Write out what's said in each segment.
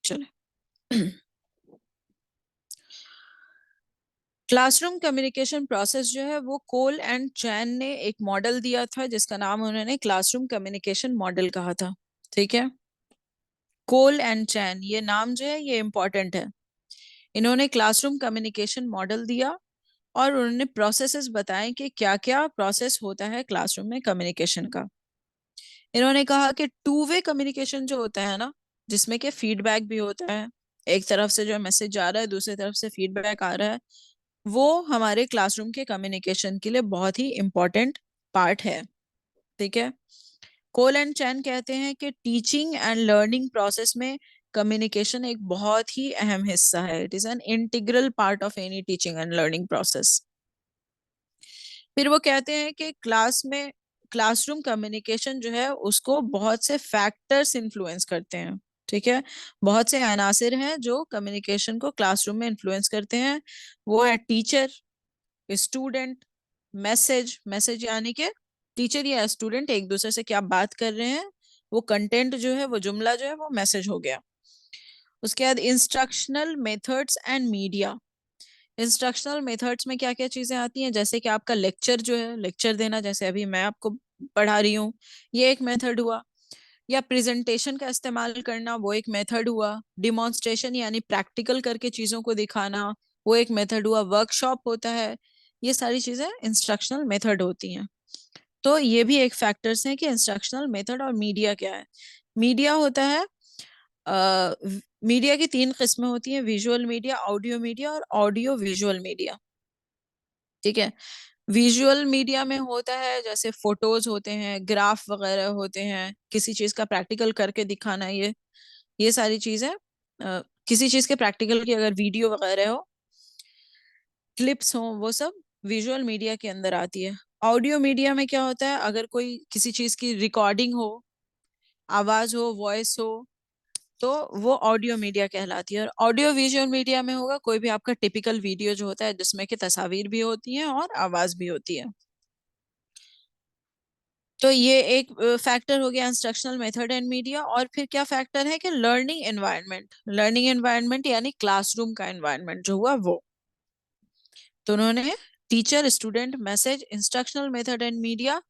चले। Classroom communication process जो है वो कोल एंड चैन ने एक मॉडल दिया था जिसका नाम उन्होंने क्लासरूम कम्युनिकेशन मॉडल कहा था। ठीक है, कोल एंड चैन ये नाम जो है ये इंपॉर्टेंट है। इन्होंने क्लासरूम कम्युनिकेशन मॉडल दिया और उन्होंने प्रोसेसेस बताए कि क्या क्या प्रोसेस होता है क्लासरूम में कम्युनिकेशन का। इन्होंने कहा कि टू वे कम्युनिकेशन जो होता है ना, जिसमें कि फीडबैक भी होता है, एक तरफ से जो मैसेज जा रहा है दूसरी तरफ से फीडबैक आ रहा है, वो हमारे क्लासरूम के कम्युनिकेशन के लिए बहुत ही इम्पोर्टेंट पार्ट है। ठीक है, कोल एंड चैन कहते हैं कि टीचिंग एंड लर्निंग प्रोसेस में कम्युनिकेशन एक बहुत ही अहम हिस्सा है। It is an integral part of any teaching and learning process. फिर वो कहते हैं कि क्लासरूम कम्युनिकेशन जो है उसको बहुत से फैक्टर्स इन्फ्लुएंस करते हैं। ठीक है, बहुत से अनासिर हैं जो कम्युनिकेशन को क्लासरूम में इन्फ्लुएंस करते हैं। वो है टीचर, स्टूडेंट, मैसेज। मैसेज यानी कि टीचर या स्टूडेंट एक दूसरे से क्या बात कर रहे हैं, वो कंटेंट जो है वो जुमला जो है वो मैसेज हो गया। उसके बाद instructional methods and media. Instructional methods में क्या क्या चीजें आती हैं, जैसे कि आपका लेक्चर जो है, लेक्चर देना, जैसे अभी मैं आपको पढ़ा रही हूँ, ये एक मेथड हुआ। या प्रेजेंटेशन का इस्तेमाल करना, वो एक मेथड हुआ। डिमॉन्स्ट्रेशन यानी प्रैक्टिकल करके चीजों को दिखाना, वो एक मेथड हुआ। वर्कशॉप होता है, ये सारी चीजें इंस्ट्रक्शनल मेथड होती हैं। तो ये भी एक फैक्टर्स हैं कि इंस्ट्रक्शनल मेथड। और मीडिया क्या है? मीडिया होता है, मीडिया की तीन किस्में होती हैं, विजुअल मीडिया, ऑडियो मीडिया और ऑडियो विजुअल मीडिया। ठीक है, विजुअल मीडिया में होता है जैसे फोटोज होते हैं, ग्राफ वगैरह होते हैं, किसी चीज का प्रैक्टिकल करके दिखाना, ये सारी चीजें किसी चीज के प्रैक्टिकल की अगर वीडियो वगैरह हो, क्लिप्स हो, वो सब विजुअल मीडिया के अंदर आती है। ऑडियो मीडिया में क्या होता है, अगर कोई किसी चीज की रिकॉर्डिंग हो, आवाज हो, वॉइस हो, तो वो ऑडियो मीडिया कहलाती है। और ऑडियो विजुअल मीडिया में होगा कोई भी आपका टिपिकल वीडियो जो होता है जिसमें कि तस्वीर भी होती है और आवाज भी होती है। तो ये एक फैक्टर हो गया इंस्ट्रक्शनल मेथड एंड मीडिया। और फिर क्या फैक्टर है कि लर्निंग एनवायरनमेंट। लर्निंग एनवायरनमेंट यानी क्लासरूम का एनवायरनमेंट जो हुआ वो। तो उन्होंने teacher, student, message, instructional method and media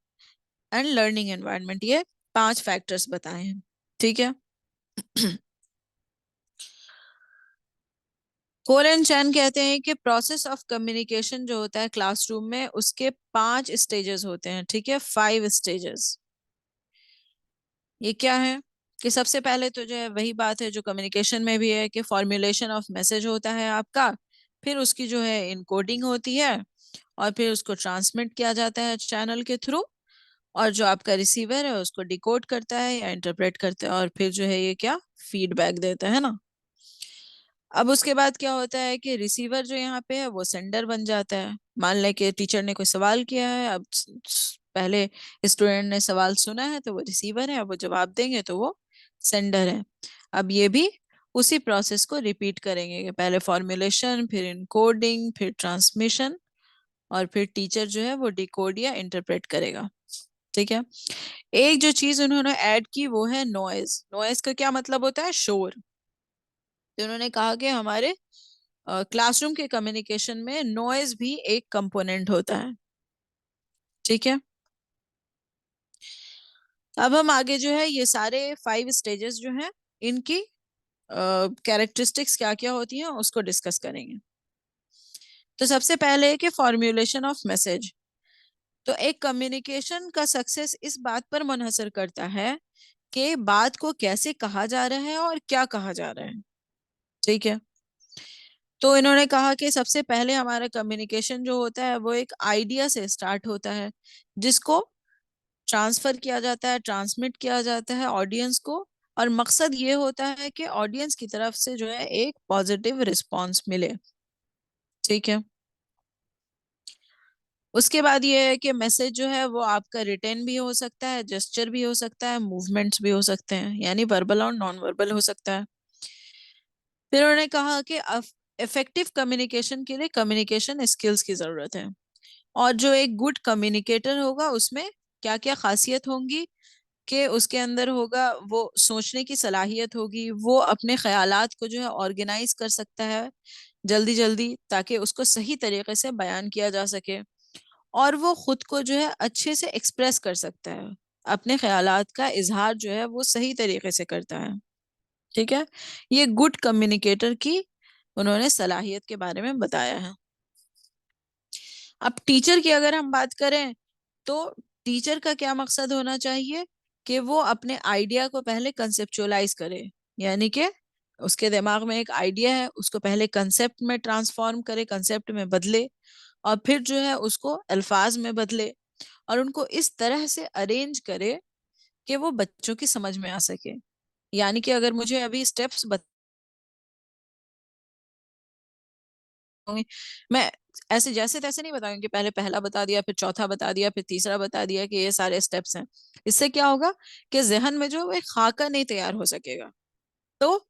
and learning environment, ये पांच फैक्टर्स बताए हैं। ठीक है। कोल एंड चैन कहते हैं कि प्रोसेस ऑफ कम्युनिकेशन जो होता है क्लासरूम में, उसके 5 स्टेजेस होते हैं। ठीक है, 5 स्टेजेस। ये क्या है कि सबसे पहले तो जो है वही बात है जो कम्युनिकेशन में भी है कि फॉर्मुलेशन ऑफ मैसेज होता है आपका, फिर उसकी जो है इनकोडिंग होती है, और फिर उसको ट्रांसमिट किया जाता है चैनल के थ्रू, और जो आपका रिसीवर है उसको डिकोड करता है या इंटरप्रेट करता है, और फिर जो है ये क्या, फीडबैक देता है ना। अब उसके बाद क्या होता है कि रिसीवर जो यहाँ पे है वो सेंडर बन जाता है। मान लें कि टीचर ने कोई सवाल किया है, अब पहले स्टूडेंट ने सवाल सुना है तो वो रिसीवर है, अब वो जवाब देंगे तो वो सेंडर है। अब ये भी उसी प्रोसेस को रिपीट करेंगे कि पहले फॉर्मुलेशन, फिर इनकोडिंग, फिर ट्रांसमिशन, और फिर टीचर जो है वो डिकोड या इंटरप्रेट करेगा। ठीक है, एक जो चीज उन्होंने ऐड की वो है नॉइज। नॉइज का क्या मतलब होता है? शोर। तो उन्होंने कहा कि हमारे क्लासरूम के कम्युनिकेशन में नॉइज भी एक कंपोनेंट होता है। ठीक है, अब हम आगे जो है ये सारे 5 स्टेजेस जो हैं इनकी कैरेक्टरिस्टिक्स क्या क्या होती हैं उसको डिस्कस करेंगे। तो सबसे पहले है कि फॉर्मुलेशन ऑफ मैसेज। तो एक कम्युनिकेशन का सक्सेस इस बात पर मुनहसर करता है कि बात को कैसे कहा जा रहा है और क्या कहा जा रहा है। ठीक है, तो इन्होंने कहा कि सबसे पहले हमारा कम्युनिकेशन जो होता है वो एक आइडिया से स्टार्ट होता है, जिसको ट्रांसफर किया जाता है, ट्रांसमिट किया जाता है ऑडियंस को। और मकसद ये होता है कि ऑडियंस की तरफ से जो है एक पॉजिटिव रिस्पांस मिले। ठीक है, उसके बाद ये है कि मैसेज जो है वो आपका रिटर्न भी हो सकता है, जेस्चर भी हो सकता है, मूवमेंट्स भी हो सकते हैं, यानी वर्बल और नॉन वर्बल हो सकता है। फिर उन्होंने कहा कि इफेक्टिव कम्युनिकेशन के लिए कम्युनिकेशन स्किल्स की जरूरत है। और जो एक गुड कम्युनिकेटर होगा उसमें क्या क्या खासियत होंगी कि उसके अंदर होगा वो सोचने की सलाहियत होगी, वो अपने ख्यालात को जो है ऑर्गेनाइज कर सकता है जल्दी जल्दी, ताकि उसको सही तरीके से बयान किया जा सके। और वो खुद को जो है अच्छे से एक्सप्रेस कर सकता है, अपने ख्यालात का इजहार जो है वो सही तरीके से करता है। ठीक है, ये गुड कम्युनिकेटर की उन्होंने सलाहियत के बारे में बताया है। अब टीचर की अगर हम बात करें, तो टीचर का क्या मकसद होना चाहिए कि वो अपने आइडिया को पहले कंसेप्चुअलाइज करे, यानी कि उसके दिमाग में एक आइडिया है, उसको पहले कंसेप्ट में ट्रांसफॉर्म करे, कंसेप्ट में बदले, और फिर जो है उसको अल्फाज में बदले, और उनको इस तरह से अरेंज करे कि वो बच्चों की समझ में आ सके। यानी कि अगर मुझे अभी स्टेप्स बताऊंगी, मैं ऐसे जैसे तैसे नहीं बताऊंगी कि पहले पहला बता दिया, फिर चौथा बता दिया, फिर तीसरा बता दिया कि ये सारे स्टेप्स हैं। इससे क्या होगा कि जहन में जो एक खाका नहीं तैयार हो सकेगा। तो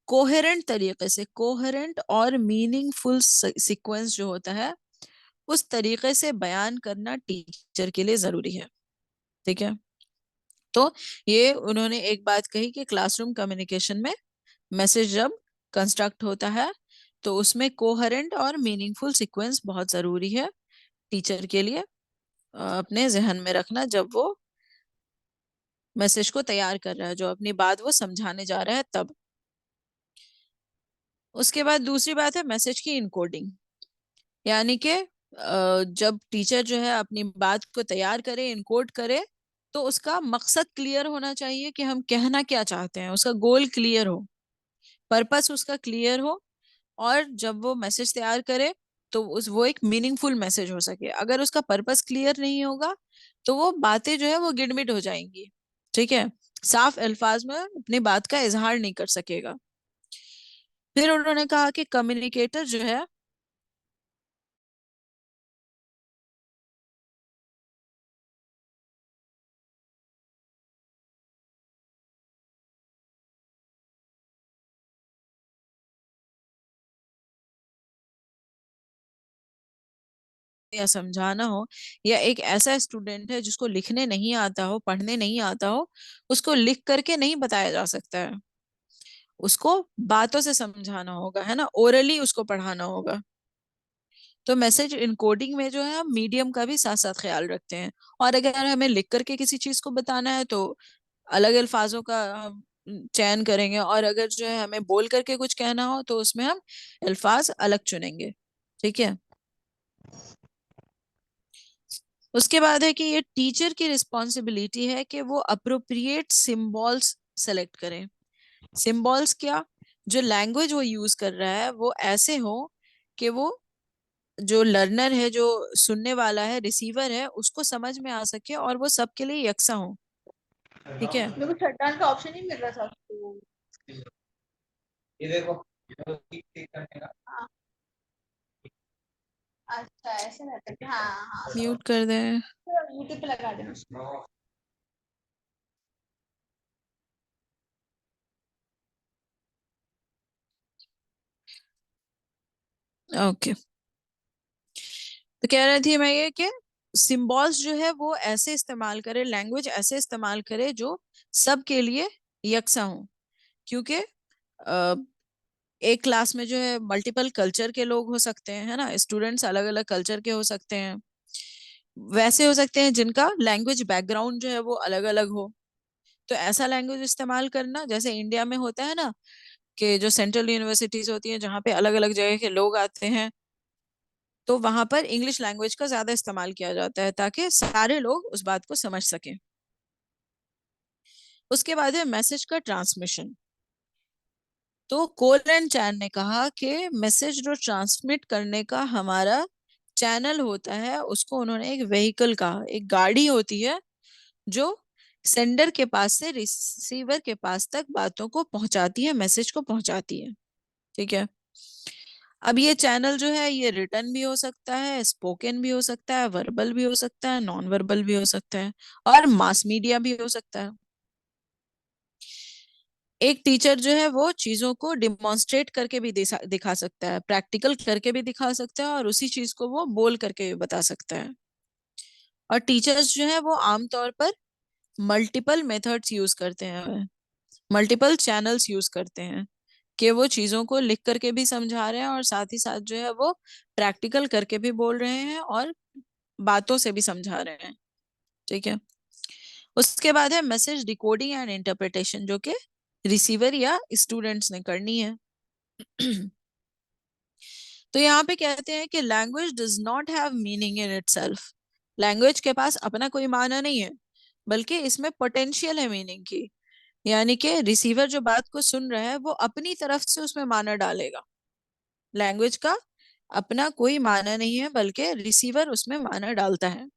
कोहेरेंट तरीके से, कोहेरेंट और मीनिंगफुल सीक्वेंस जो होता है, उस तरीके से बयान करना टीचर के लिए जरूरी है। ठीक है, तो ये उन्होंने एक बात कही कि क्लासरूम कम्युनिकेशन में मैसेज जब कंस्ट्रक्ट होता है तो उसमें कोहेरेंट और मीनिंगफुल सीक्वेंस बहुत जरूरी है टीचर के लिए, अपने जहन में रखना जब वो मैसेज को तैयार कर रहा है, जो अपनी बात वो समझाने जा रहा है तब। उसके बाद दूसरी बात है मैसेज की इनकोडिंग, यानी कि जब टीचर जो है अपनी बात को तैयार करे, इनकोड करे, तो उसका मकसद क्लियर होना चाहिए कि हम कहना क्या चाहते हैं, उसका गोल क्लियर हो, पर्पस उसका क्लियर हो। और जब वो मैसेज तैयार करे तो उस वो एक मीनिंगफुल मैसेज हो सके। अगर उसका पर्पस क्लियर नहीं होगा तो वो बातें जो है वो गिडमिड हो जाएंगी। ठीक है, साफ अल्फाज में अपनी बात का इजहार नहीं कर सकेगा। फिर उन्होंने कहा कि कम्युनिकेटर जो है या समझाना हो, या एक ऐसा स्टूडेंट है जिसको लिखने नहीं आता हो, पढ़ने नहीं आता हो, उसको लिख करके नहीं बताया जा सकता है, उसको बातों से समझाना होगा, है ना, ओरली उसको पढ़ाना होगा। तो मैसेज इनकोडिंग में जो है हम मीडियम का भी साथ साथ ख्याल रखते हैं। और अगर हमें लिख करके किसी चीज को बताना है तो अलग अल्फाजों का हम चयन करेंगे, और अगर जो है हमें बोल करके कुछ कहना हो तो उसमें हम अल्फाज अलग चुनेंगे। ठीक है, उसके बाद है कि ये टीचर की रिस्पॉन्सिबिलिटी है कि वो अप्रोप्रिएट सिंबल्स सेलेक्ट करें। सिंबल्स क्या, जो लैंग्वेज वो यूज कर रहा है वो ऐसे हो कि वो जो लर्नर है, जो सुनने वाला है, रिसीवर है, उसको समझ में आ सके और वो सबके लिए यकसा हो। ठीक है, मेरे को शटडाउन का ऑप्शन नहीं मिल रहा था तो ये देखो हाँ, अच्छा ऐसे रहता है कि हाँ हाँ म्यूट कर दें। यूट्यूब पे लगा देना उसको। ओके, तो कह रही थी मैं ये कि सिंबल्स जो है वो ऐसे इस्तेमाल करे, लैंग्वेज ऐसे इस्तेमाल करे जो सबके लिए यकसा हो। क्योंकि अ, एक क्लास में जो है मल्टीपल कल्चर के लोग हो सकते हैं, है ना, स्टूडेंट्स अलग अलग कल्चर के हो सकते हैं, वैसे हो सकते हैं जिनका लैंग्वेज बैकग्राउंड जो है वो अलग अलग हो। तो ऐसा लैंग्वेज इस्तेमाल करना, जैसे इंडिया में होता है ना कि जो सेंट्रल यूनिवर्सिटीज होती हैं जहाँ पे अलग अलग जगह के लोग आते हैं, तो वहां पर इंग्लिश लैंग्वेज का ज्यादा इस्तेमाल किया जाता है ताकि सारे लोग उस बात को समझ सकें। उसके बाद है मैसेज का ट्रांसमिशन। तो कोल एंड चैन ने कहा कि मैसेज जो ट्रांसमिट करने का हमारा चैनल होता है उसको उन्होंने एक व्हीकल कहा, एक गाड़ी होती है जो सेंडर के पास से रिसीवर के पास तक बातों को पहुंचाती है, मैसेज को पहुंचाती है। ठीक है, अब ये चैनल जो है ये रिटर्न भी हो सकता है, स्पोकन भी हो सकता है, वर्बल भी हो सकता है, नॉन वर्बल भी हो सकता है, और मास मीडिया भी हो सकता है। एक टीचर जो है वो चीजों को डिमॉन्स्ट्रेट करके भी दिखा सकता है, प्रैक्टिकल करके भी दिखा सकता है, और उसी चीज को वो बोल करके भी बता सकता है। और टीचर्स जो है वो आमतौर पर मल्टीपल मेथड्स यूज करते हैं, मल्टीपल चैनल्स यूज करते हैं, कि वो चीजों को लिख करके भी समझा रहे हैं और साथ ही साथ जो है वो प्रैक्टिकल करके भी बोल रहे हैं और बातों से भी समझा रहे हैं। ठीक है। उसके बाद है मैसेज डिकोडिंग एंड इंटरप्रिटेशन, जो कि रिसीवर या स्टूडेंट्स ने करनी है। तो यहाँ पे कहते हैं कि language does not have meaning in itself. Language के पास अपना कोई माना नहीं है, बल्कि इसमें पोटेंशियल है मीनिंग की। यानी कि रिसीवर जो बात को सुन रहा है वो अपनी तरफ से उसमें माना डालेगा। लैंग्वेज का अपना कोई माना नहीं है, बल्कि रिसीवर उसमें माना डालता है।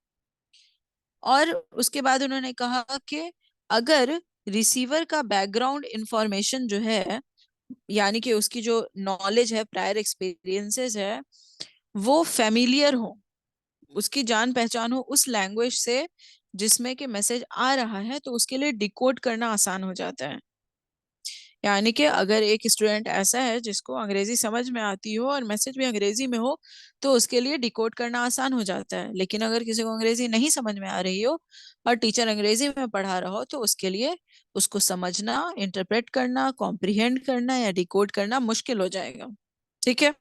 और उसके बाद उन्होंने कहा कि अगर रिसीवर का बैकग्राउंड इंफॉर्मेशन जो है, यानी कि उसकी जो नॉलेज है, प्रायर एक्सपीरियंसेस है, वो फेमिलियर हो, उसकी जान पहचान हो उस लैंग्वेज से जिसमें कि मैसेज आ रहा है, तो उसके लिए डिकोड करना आसान हो जाता है। यानी कि अगर एक स्टूडेंट ऐसा है जिसको अंग्रेजी समझ में आती हो और मैसेज भी अंग्रेजी में हो, तो उसके लिए डिकोड करना आसान हो जाता है। लेकिन अगर किसी को अंग्रेजी नहीं समझ में आ रही हो और टीचर अंग्रेजी में पढ़ा रहा हो, तो उसके लिए उसको समझना, इंटरप्रेट करना, कॉम्प्रिहेंड करना या डिकोड करना मुश्किल हो जाएगा। ठीक है।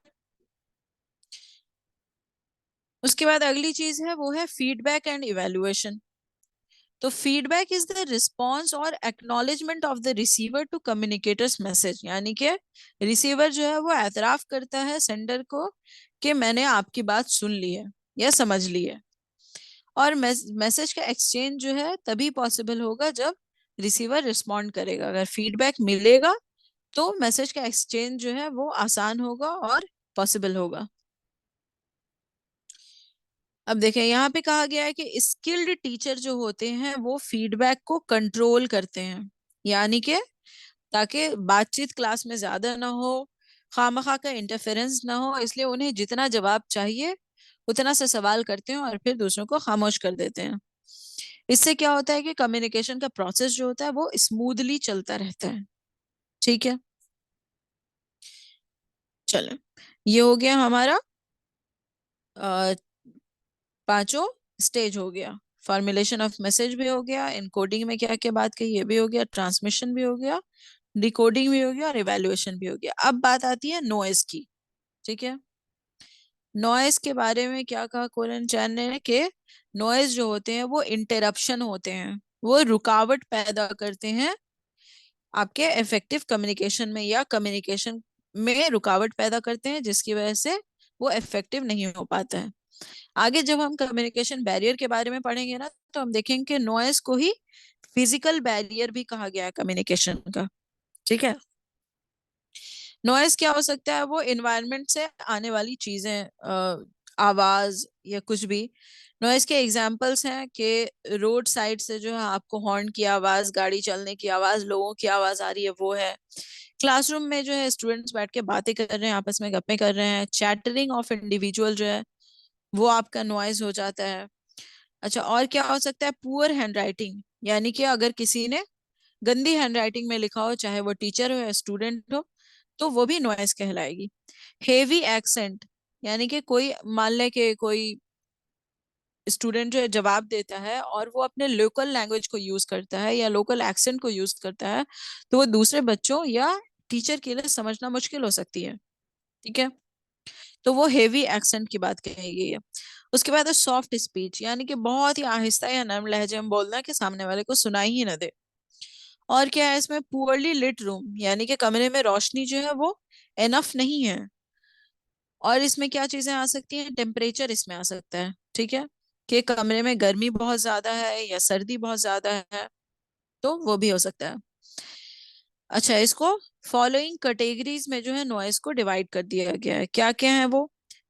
उसके बाद अगली चीज है वो है फीडबैक एंड इवेल्युएशन। तो फीडबैक इज द रिस्पॉन्स और acknowledgement of the receiver to communicator's message. यानी कि रिसीवर जो है वो एतराफ करता है सेंडर को कि मैंने आपकी बात सुन ली है या समझ ली है। और मैसेज का एक्सचेंज जो है तभी पॉसिबल होगा जब रिसीवर रिस्पॉन्ड करेगा। अगर फीडबैक मिलेगा तो मैसेज का एक्सचेंज जो है वो आसान होगा और पॉसिबल होगा। अब देखें, यहाँ पे कहा गया है कि स्किल्ड टीचर जो होते हैं वो फीडबैक को कंट्रोल करते हैं। यानी कि ताकि बातचीत क्लास में ज्यादा ना हो, खामखा का इंटरफेरेंस ना हो, इसलिए उन्हें जितना जवाब चाहिए उतना से सवाल करते हैं और फिर दूसरों को खामोश कर देते हैं। इससे क्या होता है कि कम्युनिकेशन का प्रोसेस जो होता है वो स्मूथली चलता रहता है। ठीक है। चलो, ये हो गया हमारा पांचों स्टेज हो गया। फॉर्मुलेशन ऑफ मैसेज भी हो गया, इनकोडिंग में क्या क्या बात कही ये भी हो गया, ट्रांसमिशन भी हो गया, डिकोडिंग भी हो गया और इवैल्यूएशन भी हो गया। अब बात आती है नॉइज की। ठीक है। नॉइज के बारे में क्या कहा कोलन चैन ने कि नॉइज जो होते हैं वो इंटरप्शन होते हैं, वो रुकावट पैदा करते हैं आपके इफेक्टिव कम्युनिकेशन में, या कम्युनिकेशन में रुकावट पैदा करते हैं जिसकी वजह से वो इफेक्टिव नहीं हो पाता है। आगे जब हम कम्युनिकेशन बैरियर के बारे में पढ़ेंगे ना, तो हम देखेंगे कि नॉइस को ही फिजिकल बैरियर भी कहा गया है कम्युनिकेशन का। ठीक है। नॉइस क्या हो सकता है? वो इन्वायरमेंट से आने वाली चीजें, आवाज या कुछ भी। नॉइस के एग्जांपल्स हैं कि रोड साइड से जो है आपको हॉर्न की आवाज, गाड़ी चलने की आवाज, लोगों की आवाज आ रही है, वो है। क्लासरूम में जो है स्टूडेंट्स बैठ के बातें कर रहे हैं, आपस में गप्पे कर रहे हैं, चैटरिंग ऑफ इंडिविजुअल जो है वो आपका नॉइज हो जाता है। अच्छा, और क्या हो सकता है? पुअर हैंडराइटिंग, यानी कि अगर किसी ने गंदी हैंडराइटिंग में लिखा हो, चाहे वो टीचर हो या स्टूडेंट हो, तो वो भी नॉइज कहलाएगी। हेवी एक्सेंट, यानी कि कोई मान ले कि कोई स्टूडेंट जो है जवाब देता है और वो अपने लोकल लैंग्वेज को यूज करता है या लोकल एक्सेंट को यूज करता है, तो वो दूसरे बच्चों या टीचर के लिए समझना मुश्किल हो सकती है। ठीक है। तो वो हेवी एक्सेंट की बात कही गई है। उसके बाद है सॉफ्ट स्पीच, यानी कि बहुत ही आहिस्ता या नरम लहजे में बोलना है कि सामने वाले को सुनाई ही ना दे। और क्या है इसमें? पुअरली लिट रूम, यानी कि कमरे में रोशनी जो है वो एनफ नहीं है। और इसमें क्या चीजें आ सकती हैं? टेम्परेचर इसमें आ सकता है। ठीक है। कि कमरे में गर्मी बहुत ज्यादा है या सर्दी बहुत ज्यादा है, तो वो भी हो सकता है। अच्छा, इसको फॉलोइंग कैटेगरीज में जो है नॉइज को डिवाइड कर दिया गया है। क्या क्या है वो?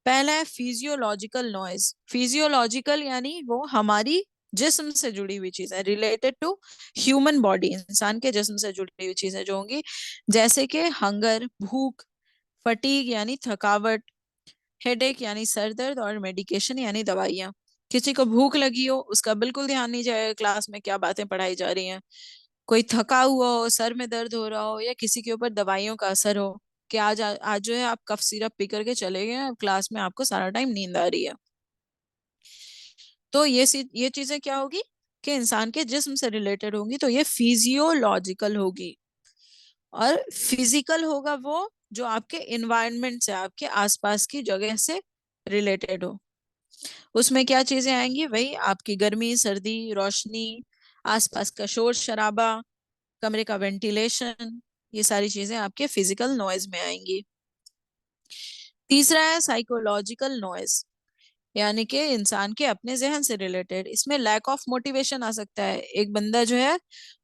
पहला है फिजियोलॉजिकल नॉइज। फिजियोलॉजिकल यानी वो हमारी जिस्म से जुड़ी हुई चीज है, रिलेटेड टू ह्यूमन बॉडी, इंसान के जिस्म से जुड़ी हुई चीजें जो होंगी, जैसे कि हंगर, भूख, फटीग यानी थकावट, हेडेक यानी सर दर्द, और मेडिकेशन यानी दवाइयाँ। किसी को भूख लगी हो, उसका बिल्कुल ध्यान नहीं जाएगा क्लास में क्या बातें पढ़ाई जा रही हैं। कोई थका हुआ हो, सर में दर्द हो रहा हो, या किसी के ऊपर दवाइयों का असर हो कि आज जो है आप कफ सिरप पी करके चले गए, अब क्लास में आपको सारा टाइम नींद आ रही है, तो ये चीजें क्या होगी? कि इंसान के जिस्म से रिलेटेड होंगी तो ये फिजियोलॉजिकल होगी, और फिजिकल होगा वो जो आपके इन्वायरमेंट से, आपके आसपास की जगह से रिलेटेड हो। उसमें क्या चीजें आएंगी? वही आपकी गर्मी सर्दी, रोशनी, आसपास का शोर शराबा, कमरे का वेंटिलेशन, ये सारी चीजें आपके फिजिकल नॉइज में आएंगी। तीसरा है साइकोलॉजिकल नॉइज, यानी कि इंसान के अपने जहन से रिलेटेड। इसमें लैक ऑफ मोटिवेशन आ सकता है। एक बंदा जो है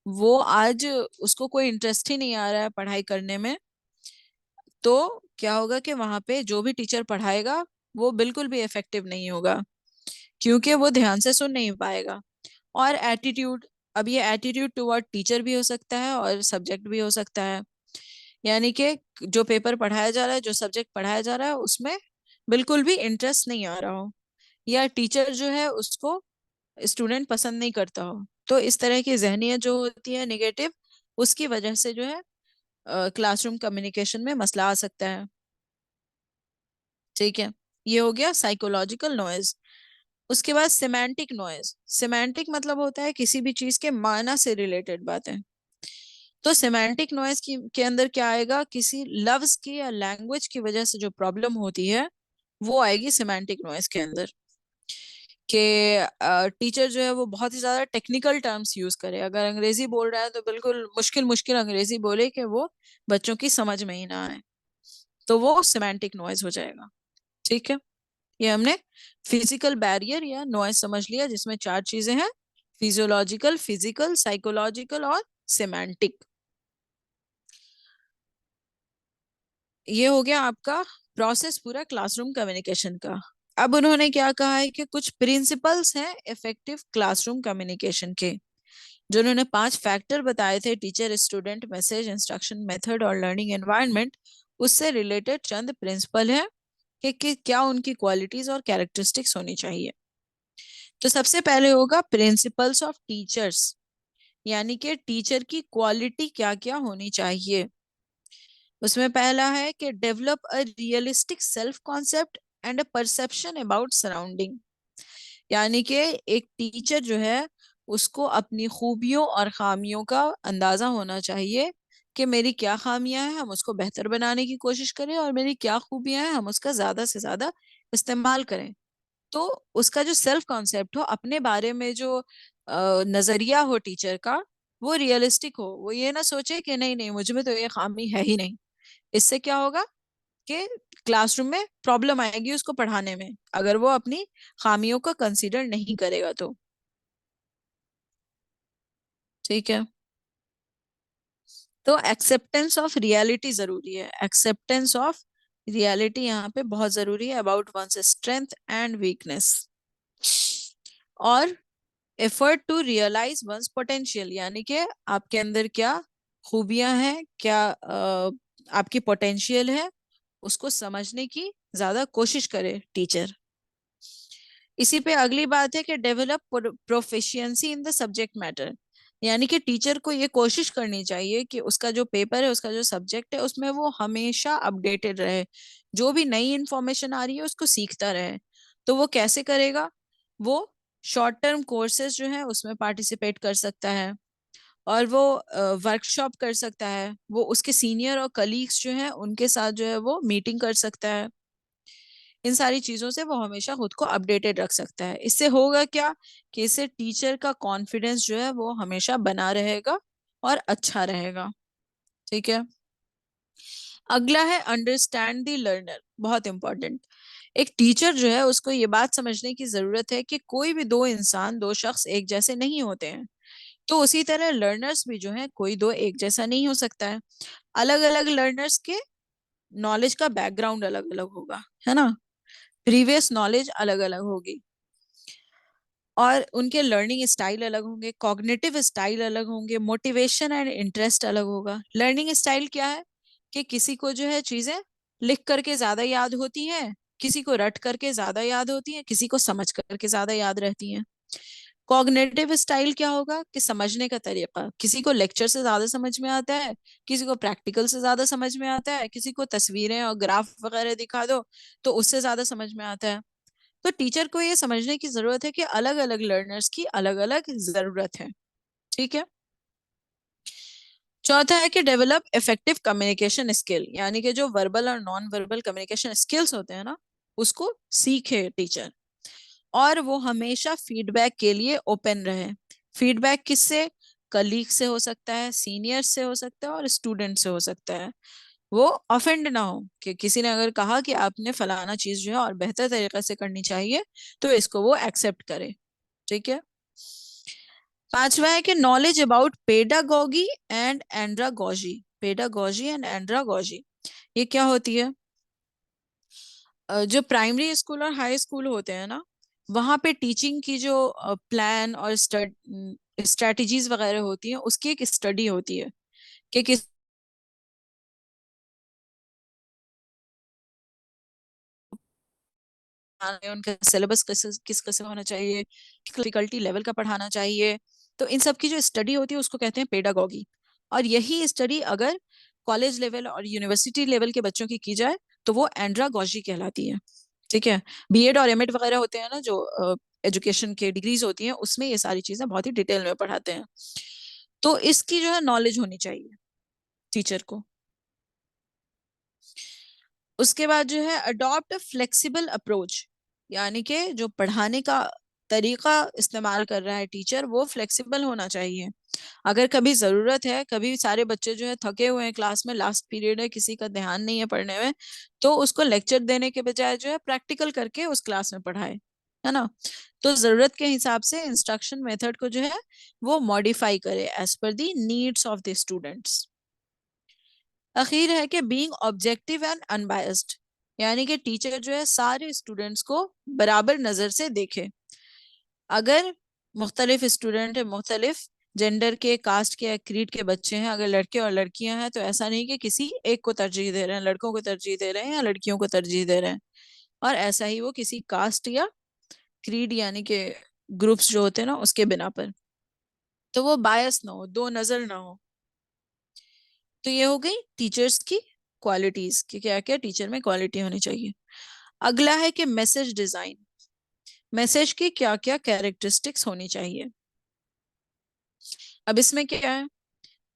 वो आज उसको कोई इंटरेस्ट ही नहीं आ रहा है पढ़ाई करने में, तो क्या होगा कि वहां पे जो भी टीचर पढ़ाएगा वो बिल्कुल भी इफेक्टिव नहीं होगा, क्योंकि वो ध्यान से सुन नहीं पाएगा। और एटीट्यूड, अब ये एटीट्यूड टुवर्ड टीचर भी हो सकता है और सब्जेक्ट भी हो सकता है। यानी कि जो पेपर पढ़ाया जा रहा है, जो सब्जेक्ट पढ़ाया जा रहा है, उसमें बिल्कुल भी इंटरेस्ट नहीं आ रहा हो, या टीचर जो है उसको स्टूडेंट पसंद नहीं करता हो। तो इस तरह की जहनियत जो होती है निगेटिव, उसकी वजह से जो है क्लासरूम कम्युनिकेशन में मसला आ सकता है। ठीक है, ये हो गया साइकोलॉजिकल नॉइज। उसके बाद सिमेंटिक नॉइज। सिमेंटिक मतलब होता है किसी भी चीज के माना से रिलेटेड बातें। तो सिमेंटिक नॉइज की के अंदर क्या आएगा? किसी लफ्ज की या लैंग्वेज की वजह से जो प्रॉब्लम होती है वो आएगी सिमेंटिक नॉइज के अंदर। कि टीचर जो है वो बहुत ही ज्यादा टेक्निकल टर्म्स यूज करे। अगर अंग्रेजी बोल रहा है तो बिल्कुल मुश्किल मुश्किल अंग्रेजी बोले कि वो बच्चों की समझ में ही ना आए, तो वो सिमेंटिक नॉइज हो जाएगा। ठीक है, ये हमने फिजिकल बैरियर या नॉइज समझ लिया, जिसमें चार चीजें हैं: फिजियोलॉजिकल, फिजिकल, साइकोलॉजिकल और सिमेंटिक। ये हो गया आपका प्रोसेस पूरा क्लासरूम कम्युनिकेशन का। अब उन्होंने क्या कहा है कि कुछ प्रिंसिपल्स हैं इफेक्टिव क्लासरूम कम्युनिकेशन के। जो उन्होंने 5 फैक्टर बताए थे, teacher, student, message, instruction, method और लर्निंग एनवायरनमेंट, उससे रिलेटेड चंद प्रिंसिपल है कि क्या उनकी क्वालिटीज और कैरेक्टरिस्टिक्स होनी चाहिए। तो सबसे पहले होगा प्रिंसिपल्स ऑफ टीचर्स, यानी कि टीचर की क्वालिटी क्या क्या होनी चाहिए। उसमें पहला है कि develop a realistic self concept and a perception about surrounding. यानी कि एक टीचर जो है उसको अपनी खूबियों और खामियों का अंदाजा होना चाहिए, कि मेरी क्या खामियां हैं, हम उसको बेहतर बनाने की कोशिश करें, और मेरी क्या खूबियां हैं, हम उसका ज्यादा से ज्यादा इस्तेमाल करें। तो उसका जो सेल्फ कॉन्सेप्ट हो अपने बारे में, जो नजरिया हो टीचर का, वो रियलिस्टिक हो। वो ये ना सोचे कि नहीं नहीं मुझ में तो ये खामी है ही नहीं। इससे क्या होगा कि क्लासरूम में प्रॉब्लम आएगी उसको पढ़ाने में, अगर वो अपनी खामियों को कंसीडर नहीं करेगा तो। ठीक है, तो एक्सेप्टेंस ऑफ रियलिटी जरूरी है। एक्सेप्टेंस ऑफ रियलिटी यहाँ पे बहुत जरूरी है, about one's strength and weakness. और effort to realise one's potential, यानी कि आपके अंदर क्या खूबियां हैं, क्या आपकी पोटेंशियल है, उसको समझने की ज्यादा कोशिश करे टीचर। इसी पे अगली बात है कि develop proficiency in the subject matter. यानी कि टीचर को ये कोशिश करनी चाहिए कि उसका जो पेपर है, उसका जो सब्जेक्ट है, उसमें वो हमेशा अपडेटेड रहे। जो भी नई इंफॉर्मेशन आ रही है उसको सीखता रहे। तो वो कैसे करेगा? वो शॉर्ट टर्म कोर्सेज जो है उसमें पार्टिसिपेट कर सकता है, और वो वर्कशॉप कर सकता है, वो उसके सीनियर और कलीग्स जो हैं उनके साथ जो है वो मीटिंग कर सकता है। इन सारी चीजों से वो हमेशा खुद को अपडेटेड रख सकता है। इससे होगा क्या कि इससे टीचर का कॉन्फिडेंस जो है वो हमेशा बना रहेगा और अच्छा रहेगा। ठीक है, अगला है अंडरस्टैंड द लर्नर, बहुत इंपॉर्टेंट। एक टीचर जो है उसको ये बात समझने की जरूरत है कि कोई भी दो इंसान, दो शख्स एक जैसे नहीं होते हैं। तो उसी तरह लर्नर्स भी जो है कोई दो एक जैसा नहीं हो सकता है। अलग अलग लर्नर्स के नॉलेज का बैकग्राउंड अलग अलग होगा, है ना, प्रीवियस नॉलेज अलग अलग होगी, और उनके लर्निंग स्टाइल अलग होंगे, कॉग्निटिव स्टाइल अलग होंगे, मोटिवेशन एंड इंटरेस्ट अलग होगा। लर्निंग स्टाइल क्या है? कि किसी को जो है चीजें लिख करके ज्यादा याद होती हैं, किसी को रट करके ज्यादा याद होती हैं, किसी को समझ करके ज्यादा याद रहती हैं। कॉग्निटिव स्टाइल क्या होगा? कि समझने का तरीका, किसी को लेक्चर से ज्यादा समझ में आता है, किसी को प्रैक्टिकल से ज्यादा समझ में आता है, किसी को तस्वीरें और ग्राफ वगैरह दिखा दो तो उससे ज्यादा समझ में आता है। तो टीचर को ये समझने की जरूरत है कि अलग अलग लर्नर्स की अलग अलग जरूरत है। ठीक है। चौथा है कि डेवलप इफेक्टिव कम्युनिकेशन स्किल, यानी कि जो वर्बल और नॉन वर्बल कम्युनिकेशन स्किल्स होते हैं ना, उसको सीखे टीचर। और वो हमेशा फीडबैक के लिए ओपन रहे। फीडबैक किससे? कलीग से हो सकता है, सीनियर से हो सकता है, और स्टूडेंट से हो सकता है। वो ऑफेंड ना हो कि किसी ने अगर कहा कि आपने फलाना चीज जो है और बेहतर तरीके से करनी चाहिए, तो इसको वो एक्सेप्ट करे। ठीक है। पांचवा है कि knowledge about pedagogy and andragogy. Pedagogy and andragogy, ये क्या होती है? जो प्राइमरी स्कूल और हाई स्कूल होते हैं ना, वहां पे टीचिंग की जो प्लान और स्ट्रेटजीज वगैरह होती हैं, उसकी एक स्टडी होती है कि किस उनका सिलेबस किस किस किस होना चाहिए, डिफिकल्टी लेवल का पढ़ाना चाहिए। तो इन सब की जो स्टडी होती है उसको कहते हैं पेडागोगी। और यही स्टडी अगर कॉलेज लेवल और यूनिवर्सिटी लेवल के बच्चों की जाए तो वो एंड्रागोजी कहलाती है। ठीक है। बीएड और एमएड वगैरह होते हैं ना, जो एजुकेशन के डिग्रीज होती हैं, उसमें ये सारी चीजें बहुत ही डिटेल में पढ़ाते हैं। तो इसकी जो है नॉलेज होनी चाहिए टीचर को। उसके बाद जो है अडॉप्ट अ फ्लेक्सिबल अप्रोच, यानी कि जो पढ़ाने का तरीका इस्तेमाल कर रहा है टीचर, वो फ्लेक्सिबल होना चाहिए। अगर कभी जरूरत है, कभी सारे बच्चे जो है थके हुए हैं, क्लास में लास्ट पीरियड है, किसी का ध्यान नहीं है पढ़ने में, तो उसको लेक्चर देने के बजाय जो है प्रैक्टिकल करके उस क्लास में पढ़ाए, है ना। तो जरूरत के हिसाब से इंस्ट्रक्शन मेथड को जो है वो मॉडिफाई करे as per the needs of the students. आखिर है कि बीइंग ऑब्जेक्टिव एंड अनबायस्ड, यानी कि टीचर जो है सारे स्टूडेंट्स को बराबर नजर से देखे। अगर मुख्तलिफ स्टूडेंट है, मुख्तलिफ जेंडर के, कास्ट के, क्रीड के बच्चे हैं, अगर लड़के और लड़कियां हैं, तो ऐसा नहीं कि किसी एक को तरजीह दे रहे हैं, लड़कों को तरजीह दे रहे हैं या लड़कियों को तरजीह दे रहे हैं। और ऐसा ही वो किसी कास्ट या क्रीड यानी कि ग्रुप्स जो होते हैं ना, उसके बिना पर, तो वो बायस ना हो, दो नजर ना हो। तो ये हो गई टीचर्स की क्वालिटीज कि क्या क्या टीचर में क्वालिटी होनी चाहिए। अगला है कि मैसेज डिजाइन। मैसेज की क्या क्या कैरेक्टरिस्टिक्स होनी चाहिए। अब इसमें क्या है?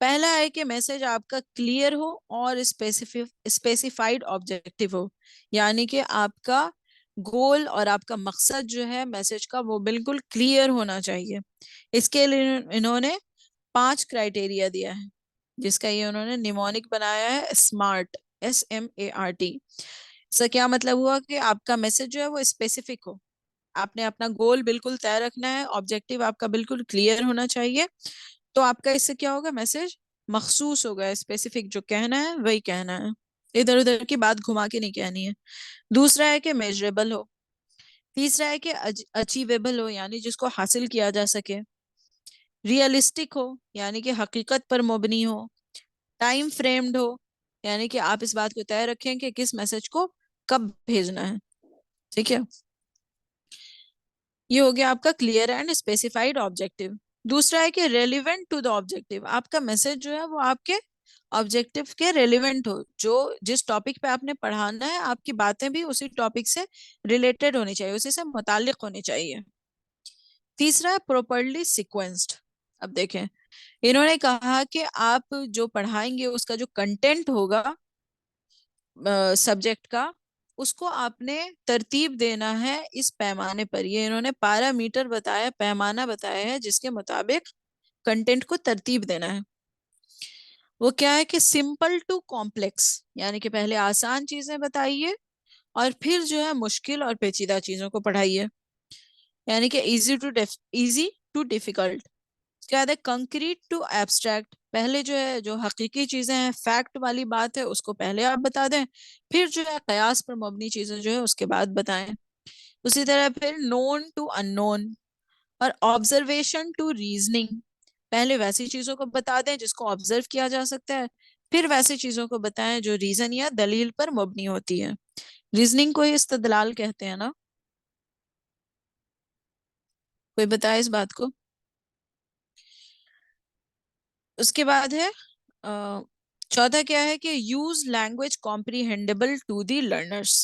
पहला है कि मैसेज आपका क्लियर हो और स्पेसिफाइड ऑब्जेक्टिव हो, यानी कि आपका गोल और आपका मकसद जो है मैसेज का, वो बिल्कुल क्लियर होना चाहिए। इसके लिए इन्होंने 5 क्राइटेरिया दिया है, जिसका ये उन्होंने निमोनिक बनाया है, स्मार्ट, SMART। इसका क्या मतलब हुआ कि आपका मैसेज जो है वो स्पेसिफिक हो, आपने अपना गोल बिल्कुल तय रखना है, ऑब्जेक्टिव आपका बिल्कुल क्लियर होना चाहिए। तो आपका इससे क्या होगा? मैसेज मखसूस होगा, स्पेसिफिक जो कहना है वही कहना है, इधर उधर की बात घुमा के नहीं कहनी है। दूसरा है कि मेजरेबल हो। तीसरा है कि अचीवेबल हो, यानी जिसको हासिल किया जा सके। रियलिस्टिक हो, यानी कि हकीकत पर मबनी हो। टाइम फ्रेम्ड हो, यानी कि आप इस बात को तय रखें कि किस मैसेज को कब भेजना है। ठीक है। ये हो गया आपका क्लियर एंड स्पेसिफाइड ऑब्जेक्टिव। दूसरा है कि रेलिवेंट टू द ऑब्जेक्टिव, आपका मैसेज जो है वो आपके ऑब्जेक्टिव के रेलिवेंट हो, जो जिस टॉपिक पे आपने पढ़ाना है, आपकी बातें भी उसी टॉपिक से रिलेटेड होनी चाहिए, उसी से मुताल्लिक होनी चाहिए। तीसरा है प्रॉपरली सीक्वेंस्ड। अब देखें, इन्होंने कहा कि आप जो पढ़ाएंगे उसका जो कंटेंट होगा सब्जेक्ट का, उसको आपने तरतीब देना है इस पैमाने पर। ये इन्होंने पैरामीटर बताया, पैमाना बताया है, जिसके मुताबिक कंटेंट को तरतीब देना है। वो क्या है कि सिंपल टू कॉम्प्लेक्स, यानी कि पहले आसान चीजें बताइए और फिर जो है मुश्किल और पेचीदा चीजों को पढ़ाइए। यानी कि इजी टू डिफिकल्ट। क्या है? कंक्रीट टू एब्स्ट्रैक्ट, पहले जो है जो हकीकी चीजें हैं, फैक्ट वाली बात है, उसको पहले आप बता दें, फिर जो है कयास पर मबनी चीजें जो है उसके बाद बताएं। उसी तरह फिर नोन टू अननोन और ऑब्जर्वेशन टू रीजनिंग, पहले वैसी चीजों को बता दें जिसको ऑब्जर्व किया जा सकता है, फिर वैसी चीजों को बताएं जो रीजन या दलील पर मबनी होती है। रीजनिंग को ही इस्तदलाल कहते हैं ना। कोई बताए इस बात को? उसके बाद है चौथा क्या है कि use language comprehendable to the learners.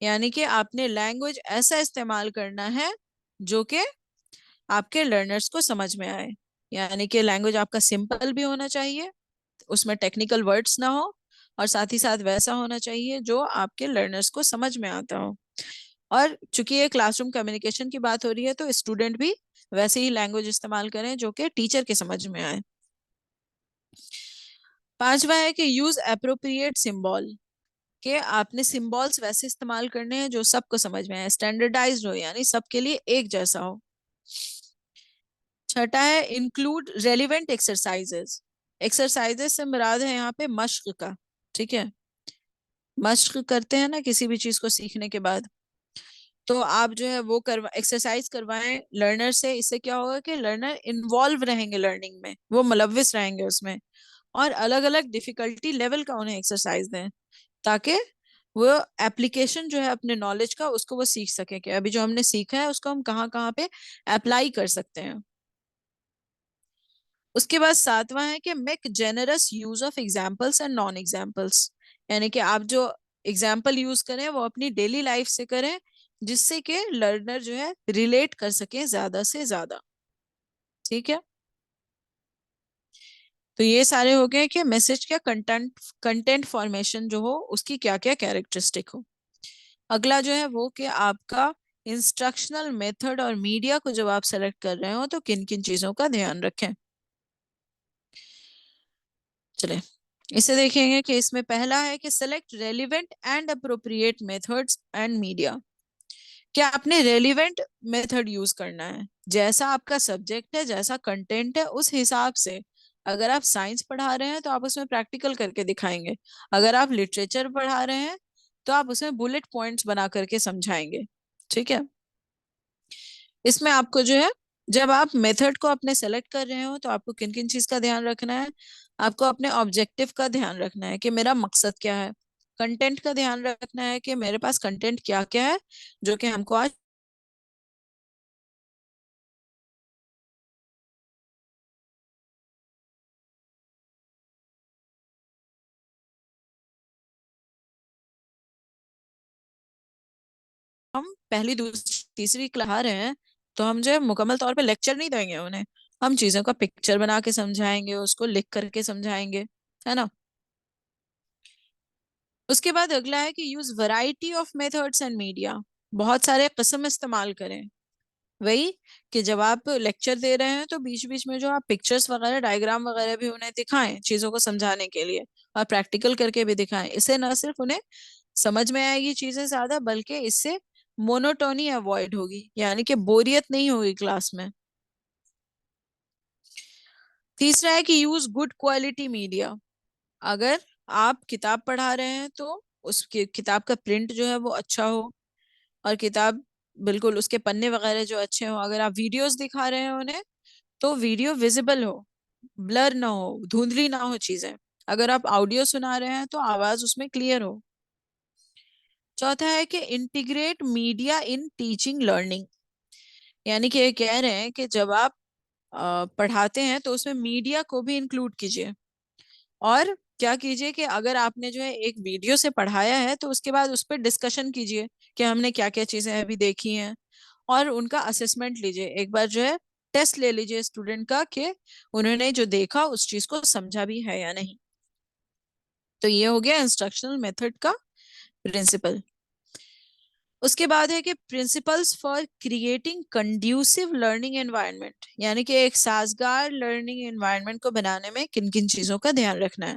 यानी कि आपने लैंग्वेज ऐसा इस्तेमाल करना है जो कि आपके लर्नर्स को समझ में आए। यानी कि लैंग्वेज आपका सिंपल भी होना चाहिए, उसमें टेक्निकल वर्ड्स ना हो, और साथ ही साथ वैसा होना चाहिए जो आपके लर्नर्स को समझ में आता हो। और चूंकि ये क्लासरूम कम्युनिकेशन की बात हो रही है, तो स्टूडेंट भी वैसे ही लैंग्वेज इस्तेमाल करें जो कि टीचर के समझ में आए। पांचवा है कि यूज अप्रोप्रिएट सिंबल, कि आपने सिंबल्स वैसे इस्तेमाल करने हैं जो सबको समझ में आए, स्टैंडर्डाइज्ड हो, यानी सबके लिए एक जैसा हो। छठा है इंक्लूड रेलिवेंट एक्सरसाइजेस। एक्सरसाइजेस से मुराद है यहाँ पे मश्क का। ठीक है, मश्क करते हैं ना किसी भी चीज को सीखने के बाद, तो आप जो है वो करवा एक्सरसाइज करवाएं लर्नर से। इससे क्या होगा कि लर्नर इन्वॉल्व रहेंगे लर्निंग में, वो मुलव्विस रहेंगे उसमें, और अलग अलग डिफिकल्टी लेवल का उन्हें एक्सरसाइज दें, ताकि वो एप्लीकेशन जो है अपने नॉलेज का उसको वो सीख सके कि अभी जो हमने सीखा है उसको हम कहाँ कहाँ पे अप्लाई कर सकते हैं। उसके बाद सातवां है कि make generous use of examples and non examples, यानी कि आप जो एग्जाम्पल यूज करें वो अपनी डेली लाइफ से करें, जिससे कि लर्नर जो है रिलेट कर सके ज्यादा से ज्यादा। ठीक है, तो ये सारे हो गए कि मैसेज का कंटेंट, कंटेंट फॉर्मेशन जो हो उसकी क्या क्या कैरेक्टरिस्टिक हो। अगला जो है वो कि आपका इंस्ट्रक्शनल मेथड और मीडिया को जब आप सेलेक्ट कर रहे हो तो किन किन चीजों का ध्यान रखें। चले इसे देखेंगे कि इसमें पहला है कि select relevant and appropriate methods and media. क्या आपने रेलिवेंट मेथड यूज करना है, जैसा आपका सब्जेक्ट है, जैसा कंटेंट है उस हिसाब से। अगर आप साइंस पढ़ा रहे हैं तो आप उसमें प्रैक्टिकल करके दिखाएंगे, अगर आप लिटरेचर पढ़ा रहे हैं तो आप उसमें बुलेट पॉइंट्स बना करके समझाएंगे। ठीक है, इसमें आपको जो है, जब आप मेथड को अपने सेलेक्ट कर रहे हो तो आपको किन किन चीज का ध्यान रखना है। आपको अपने ऑब्जेक्टिव का ध्यान रखना है कि मेरा मकसद क्या है। कंटेंट का ध्यान रखना है कि मेरे पास कंटेंट क्या क्या है जो कि हमको आज हम पहली दूसरी तीसरी क्लास आ रहे हैं, तो हम जो है मुकम्मल तौर पे लेक्चर नहीं देंगे उन्हें, हम चीजों का पिक्चर बना के समझाएंगे, उसको लिख करके समझाएंगे, है ना। उसके बाद अगला है कि use variety of methods and media, बहुत सारे किस्म इस्तेमाल करें। वही कि जब आप लेक्चर दे रहे हैं तो बीच बीच में जो आप पिक्चर्स वगैरह डायग्राम वगैरह भी उन्हें दिखाएं चीजों को समझाने के लिए, और प्रैक्टिकल करके भी दिखाएं। इससे न सिर्फ उन्हें समझ में आएगी चीजें ज्यादा, बल्कि इससे मोनोटोनी अवॉइड होगी, यानी कि बोरियत नहीं होगी क्लास में। तीसरा है कि यूज गुड क्वालिटी मीडिया। अगर आप किताब पढ़ा रहे हैं तो उसकी किताब का प्रिंट जो है वो अच्छा हो, और किताब बिल्कुल उसके पन्ने वगैरह जो अच्छे हो। अगर आप वीडियोस दिखा रहे हैं उन्हें तो वीडियो विजिबल हो, ब्लर ना हो, धुंधली ना हो चीजें। अगर आप ऑडियो सुना रहे हैं तो आवाज उसमें क्लियर हो। चौथा है कि integrate media in teaching learning, यानी कि ये कह रहे हैं कि जब आप पढ़ाते हैं तो उसमें मीडिया को भी इंक्लूड कीजिए। और क्या कीजिए कि अगर आपने जो है एक वीडियो से पढ़ाया है तो उसके बाद उस पर डिस्कशन कीजिए कि हमने क्या क्या चीजें अभी देखी हैं, और उनका असेसमेंट लीजिए। एक बार जो है टेस्ट ले लीजिए स्टूडेंट का कि उन्होंने जो देखा उस चीज को समझा भी है या नहीं। तो ये हो गया इंस्ट्रक्शनल मेथड का प्रिंसिपल। उसके बाद है कि principles for creating conducive learning environment, यानी कि एक साजगार लर्निंग एनवायरनमेंट को बनाने में किन किन चीजों का ध्यान रखना है।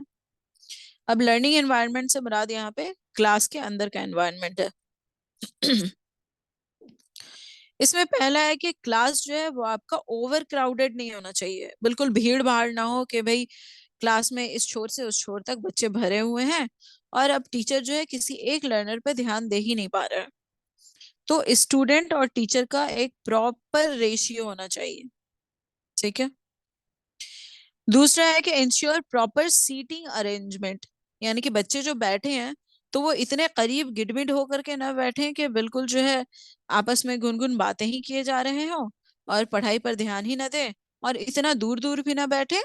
अब लर्निंग एनवायरनमेंट से मुराद यहाँ पे क्लास के अंदर का एनवायरनमेंट है। इसमें पहला है कि क्लास जो है वो आपका ओवर क्राउडेड नहीं होना चाहिए, बिल्कुल भीड़ भाड़ ना हो कि भाई क्लास में इस छोर से उस छोर तक बच्चे भरे हुए हैं और अब टीचर जो है किसी एक लर्नर पे ध्यान दे ही नहीं पा रहा है। तो स्टूडेंट और टीचर का एक प्रॉपर रेशियो होना चाहिए। ठीक है, दूसरा है कि इंश्योर प्रॉपर सीटिंग अरेंजमेंट, यानी कि बच्चे जो बैठे हैं तो वो इतने करीब गिटमिट होकर के ना बैठे कि बिल्कुल जो है आपस में गुनगुन बातें ही किए जा रहे हो और पढ़ाई पर ध्यान ही ना दें, और इतना दूर दूर भी ना बैठे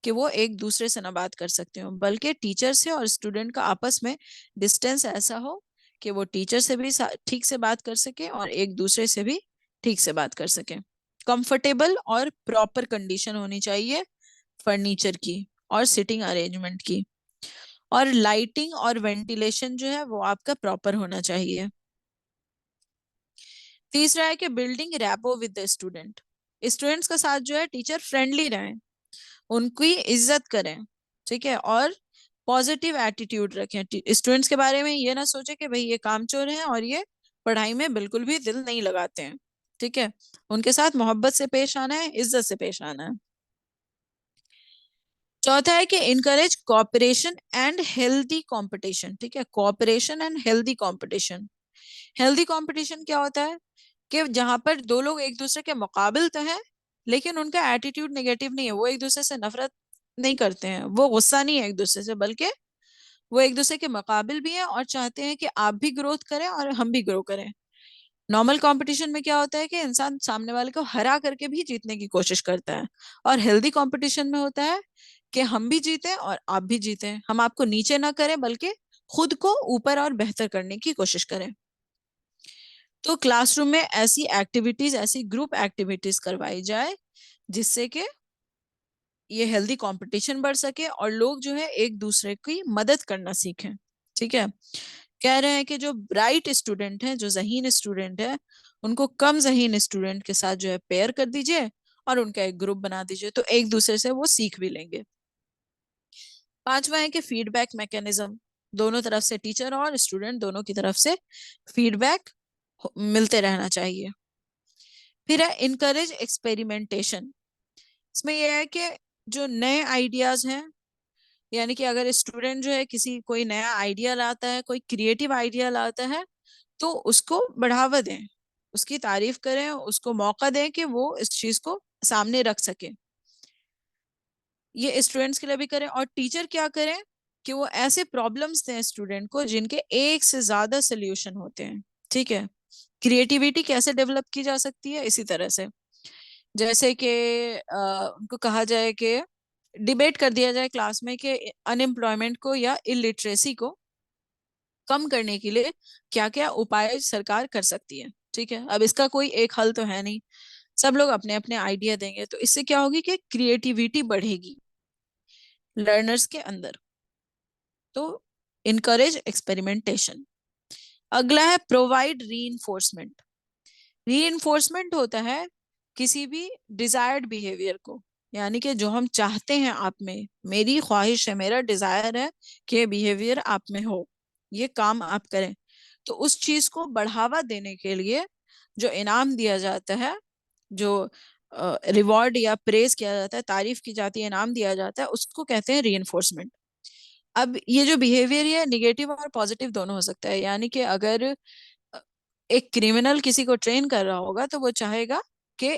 कि वो एक दूसरे से ना बात कर सकते हो, बल्कि टीचर से और स्टूडेंट का आपस में डिस्टेंस ऐसा हो कि वो टीचर से भी ठीक से बात कर सके और एक दूसरे से भी ठीक से बात कर सके। कंफर्टेबल और प्रॉपर कंडीशन होनी चाहिए फर्नीचर की और सिटिंग अरेंजमेंट की। और लाइटिंग और वेंटिलेशन जो है वो आपका प्रॉपर होना चाहिए। तीसरा है कि building rapport with the student. Students का साथ जो है टीचर फ्रेंडली रहे, उनकी इज्जत करें, ठीक है, और पॉजिटिव एटीट्यूड रखें। स्टूडेंट्स के बारे में ये ना सोचे कि भाई ये कामचोर हैं और ये पढ़ाई में बिल्कुल भी दिल नहीं लगाते हैं, ठीक है। उनके साथ मोहब्बत से पेश आना है, इज्जत से पेश आना है। चौथा है कि encourage cooperation and healthy competition, ठीक है, cooperation and healthy competition. Healthy competition क्या होता है कि जहां पर दो लोग एक दूसरे के मुकाबिल तो हैं, लेकिन उनका एटीट्यूड नेगेटिव नहीं है, वो एक दूसरे से नफरत नहीं करते हैं, वो गुस्सा नहीं है एक दूसरे से, बल्कि वो एक दूसरे के मुकाबिल भी हैं और चाहते हैं कि आप भी ग्रोथ करें और हम भी ग्रो करें। नॉर्मल कंपटीशन में क्या होता है कि इंसान सामने वाले को हरा करके भी जीतने की कोशिश करता है, और हेल्दी कंपटीशन में होता है कि हम भी जीते और आप भी जीते, हम आपको नीचे ना करें बल्कि खुद को ऊपर और बेहतर करने की कोशिश करें। तो क्लासरूम में ऐसी एक्टिविटीज, ऐसी ग्रुप एक्टिविटीज करवाई जाए जिससे कि ये हेल्दी कंपटीशन बढ़ सके और लोग जो है एक दूसरे की मदद करना सीखें, ठीक है। कह रहे हैं कि जो ब्राइट स्टूडेंट हैं, जो ज़हीन स्टूडेंट है, उनको कम ज़हीन स्टूडेंट के साथ जो है पेयर कर दीजिए और उनका एक ग्रुप बना दीजिए, तो एक दूसरे से वो सीख भी लेंगे। पांचवा है कि फीडबैक मैकेनिज्म, दोनों तरफ से, टीचर और स्टूडेंट दोनों की तरफ से फीडबैक मिलते रहना चाहिए। फिर है इनकरेज एक्सपेरिमेंटेशन। इसमें यह है कि जो नए आइडियाज हैं, यानी कि अगर स्टूडेंट जो है किसी कोई नया आइडिया लाता है, कोई क्रिएटिव आइडिया लाता है, तो उसको बढ़ावा दें, उसकी तारीफ करें, उसको मौका दें कि वो इस चीज को सामने रख सके। ये स्टूडेंट्स के लिए भी करें, और टीचर क्या करें कि वो ऐसे प्रॉब्लम्स दें स्टूडेंट को जिनके एक से ज्यादा सोल्यूशन होते हैं, ठीक है। क्रिएटिविटी कैसे डेवलप की जा सकती है, इसी तरह से, जैसे कि उनको कहा जाए कि डिबेट कर दिया जाए क्लास में कि अनएम्प्लॉयमेंट को या इलिटरेसी को कम करने के लिए क्या क्या उपाय सरकार कर सकती है, ठीक है। अब इसका कोई एक हल तो है नहीं, सब लोग अपने अपने आइडिया देंगे, तो इससे क्या होगी कि क्रिएटिविटी बढ़ेगी लर्नर्स के अंदर। तो इनकरेज एक्सपेरिमेंटेशन। अगला है प्रोवाइड रीइंफोर्समेंट। रीइंफोर्समेंट होता है किसी भी डिजायर्ड बिहेवियर को, यानी कि जो हम चाहते हैं आप में, मेरी ख्वाहिश है, मेरा डिजायर है कि बिहेवियर आप में हो, ये काम आप करें, तो उस चीज को बढ़ावा देने के लिए जो इनाम दिया जाता है, जो रिवॉर्ड या प्रेज किया जाता है, तारीफ की जाती है, इनाम दिया जाता है, उसको कहते हैं रीइंफोर्समेंट। अब ये जो बिहेवियर है निगेटिव और पॉजिटिव दोनों हो सकता है, यानी कि अगर एक क्रिमिनल किसी को ट्रेन कर रहा होगा तो वो चाहेगा कि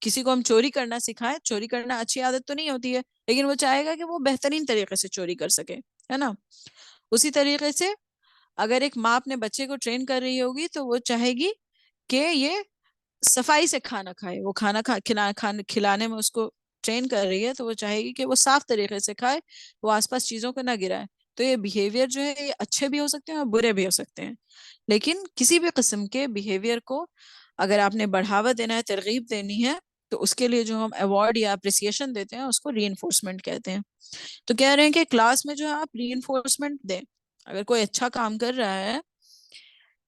किसी को हम चोरी करना सिखाएं, चोरी करना अच्छी आदत तो नहीं होती है, लेकिन वो चाहेगा कि वो बेहतरीन तरीके से चोरी कर सके, है ना। उसी तरीके से अगर एक माँ अपने बच्चे को ट्रेन कर रही होगी तो वो चाहेगी कि ये सफाई से खाना खाए, वो खाना खिलाने में उसको ट्रेन कर रही है तो वो चाहेगी कि वो साफ तरीके से खाए, वो आसपास चीजों को ना गिराए। तो ये बिहेवियर जो है ये अच्छे भी हो सकते हैं और बुरे भी हो सकते हैं, लेकिन किसी भी किस्म के बिहेवियर को अगर आपने बढ़ावा देना है, तरगीब देनी है, तो उसके लिए जो हम अवार्ड या अप्रिसिएशन देते हैं उसको रीइंफोर्समेंट कहते हैं। तो कह रहे हैं कि क्लास में जो है आप रीइंफोर्समेंट दें। अगर कोई अच्छा काम कर रहा है,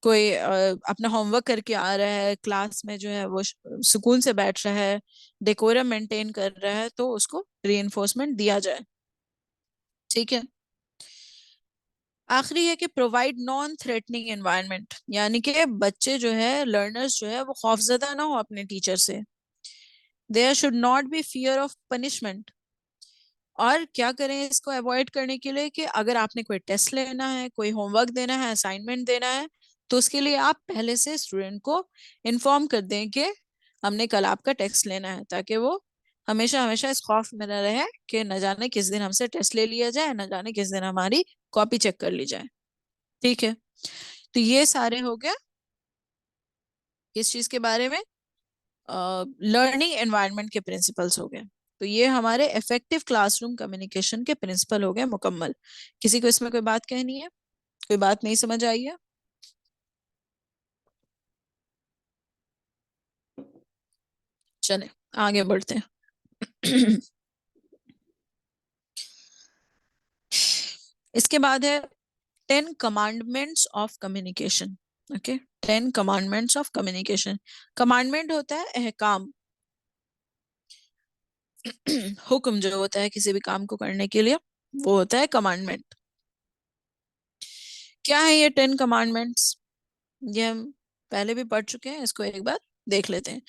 कोई अपना होमवर्क करके आ रहा है, क्लास में जो है वो सुकून से बैठ रहा है, डेकोरम मेंटेन कर रहा है, तो उसको रीइंफोर्समेंट दिया जाए, ठीक है। आखिरी है कि प्रोवाइड नॉन थ्रेटनिंग एनवायरनमेंट, यानी कि बच्चे जो है, लर्नर्स जो है, वो खौफजदा ना हो अपने टीचर से। There should not be fear of punishment. और क्या करें इसको अवॉइड करने के लिए कि अगर आपने कोई टेस्ट लेना है, कोई होमवर्क देना है, असाइनमेंट देना है, तो उसके लिए आप पहले से स्टूडेंट को इन्फॉर्म कर दें कि हमने कल आपका टेस्ट लेना है, ताकि वो हमेशा हमेशा इस खौफ में न रहे कि न जाने किस दिन हमसे टेस्ट ले लिया जाए, न जाने किस दिन हमारी कॉपी चेक कर ली जाए, ठीक है। तो ये सारे हो गया किस चीज के बारे में, लर्निंग एनवायरनमेंट के प्रिंसिपल्स हो गए। तो ये हमारे इफेक्टिव क्लासरूम कम्युनिकेशन के प्रिंसिपल हो गए मुकम्मल। किसी को इसमें कोई बात कहनी है, कोई बात नहीं समझ आई है? चले आगे बढ़ते हैं। इसके बाद है 10 commandments of communication. Okay, 10 commandments of communication. Commandment होता है अहकाम, हुक्म जो होता है किसी भी काम को करने के लिए, वो होता है कमांडमेंट। क्या है ये 10 कमांडमेंट्स? ये हम पहले भी पढ़ चुके हैं, इसको एक बार देख लेते हैं।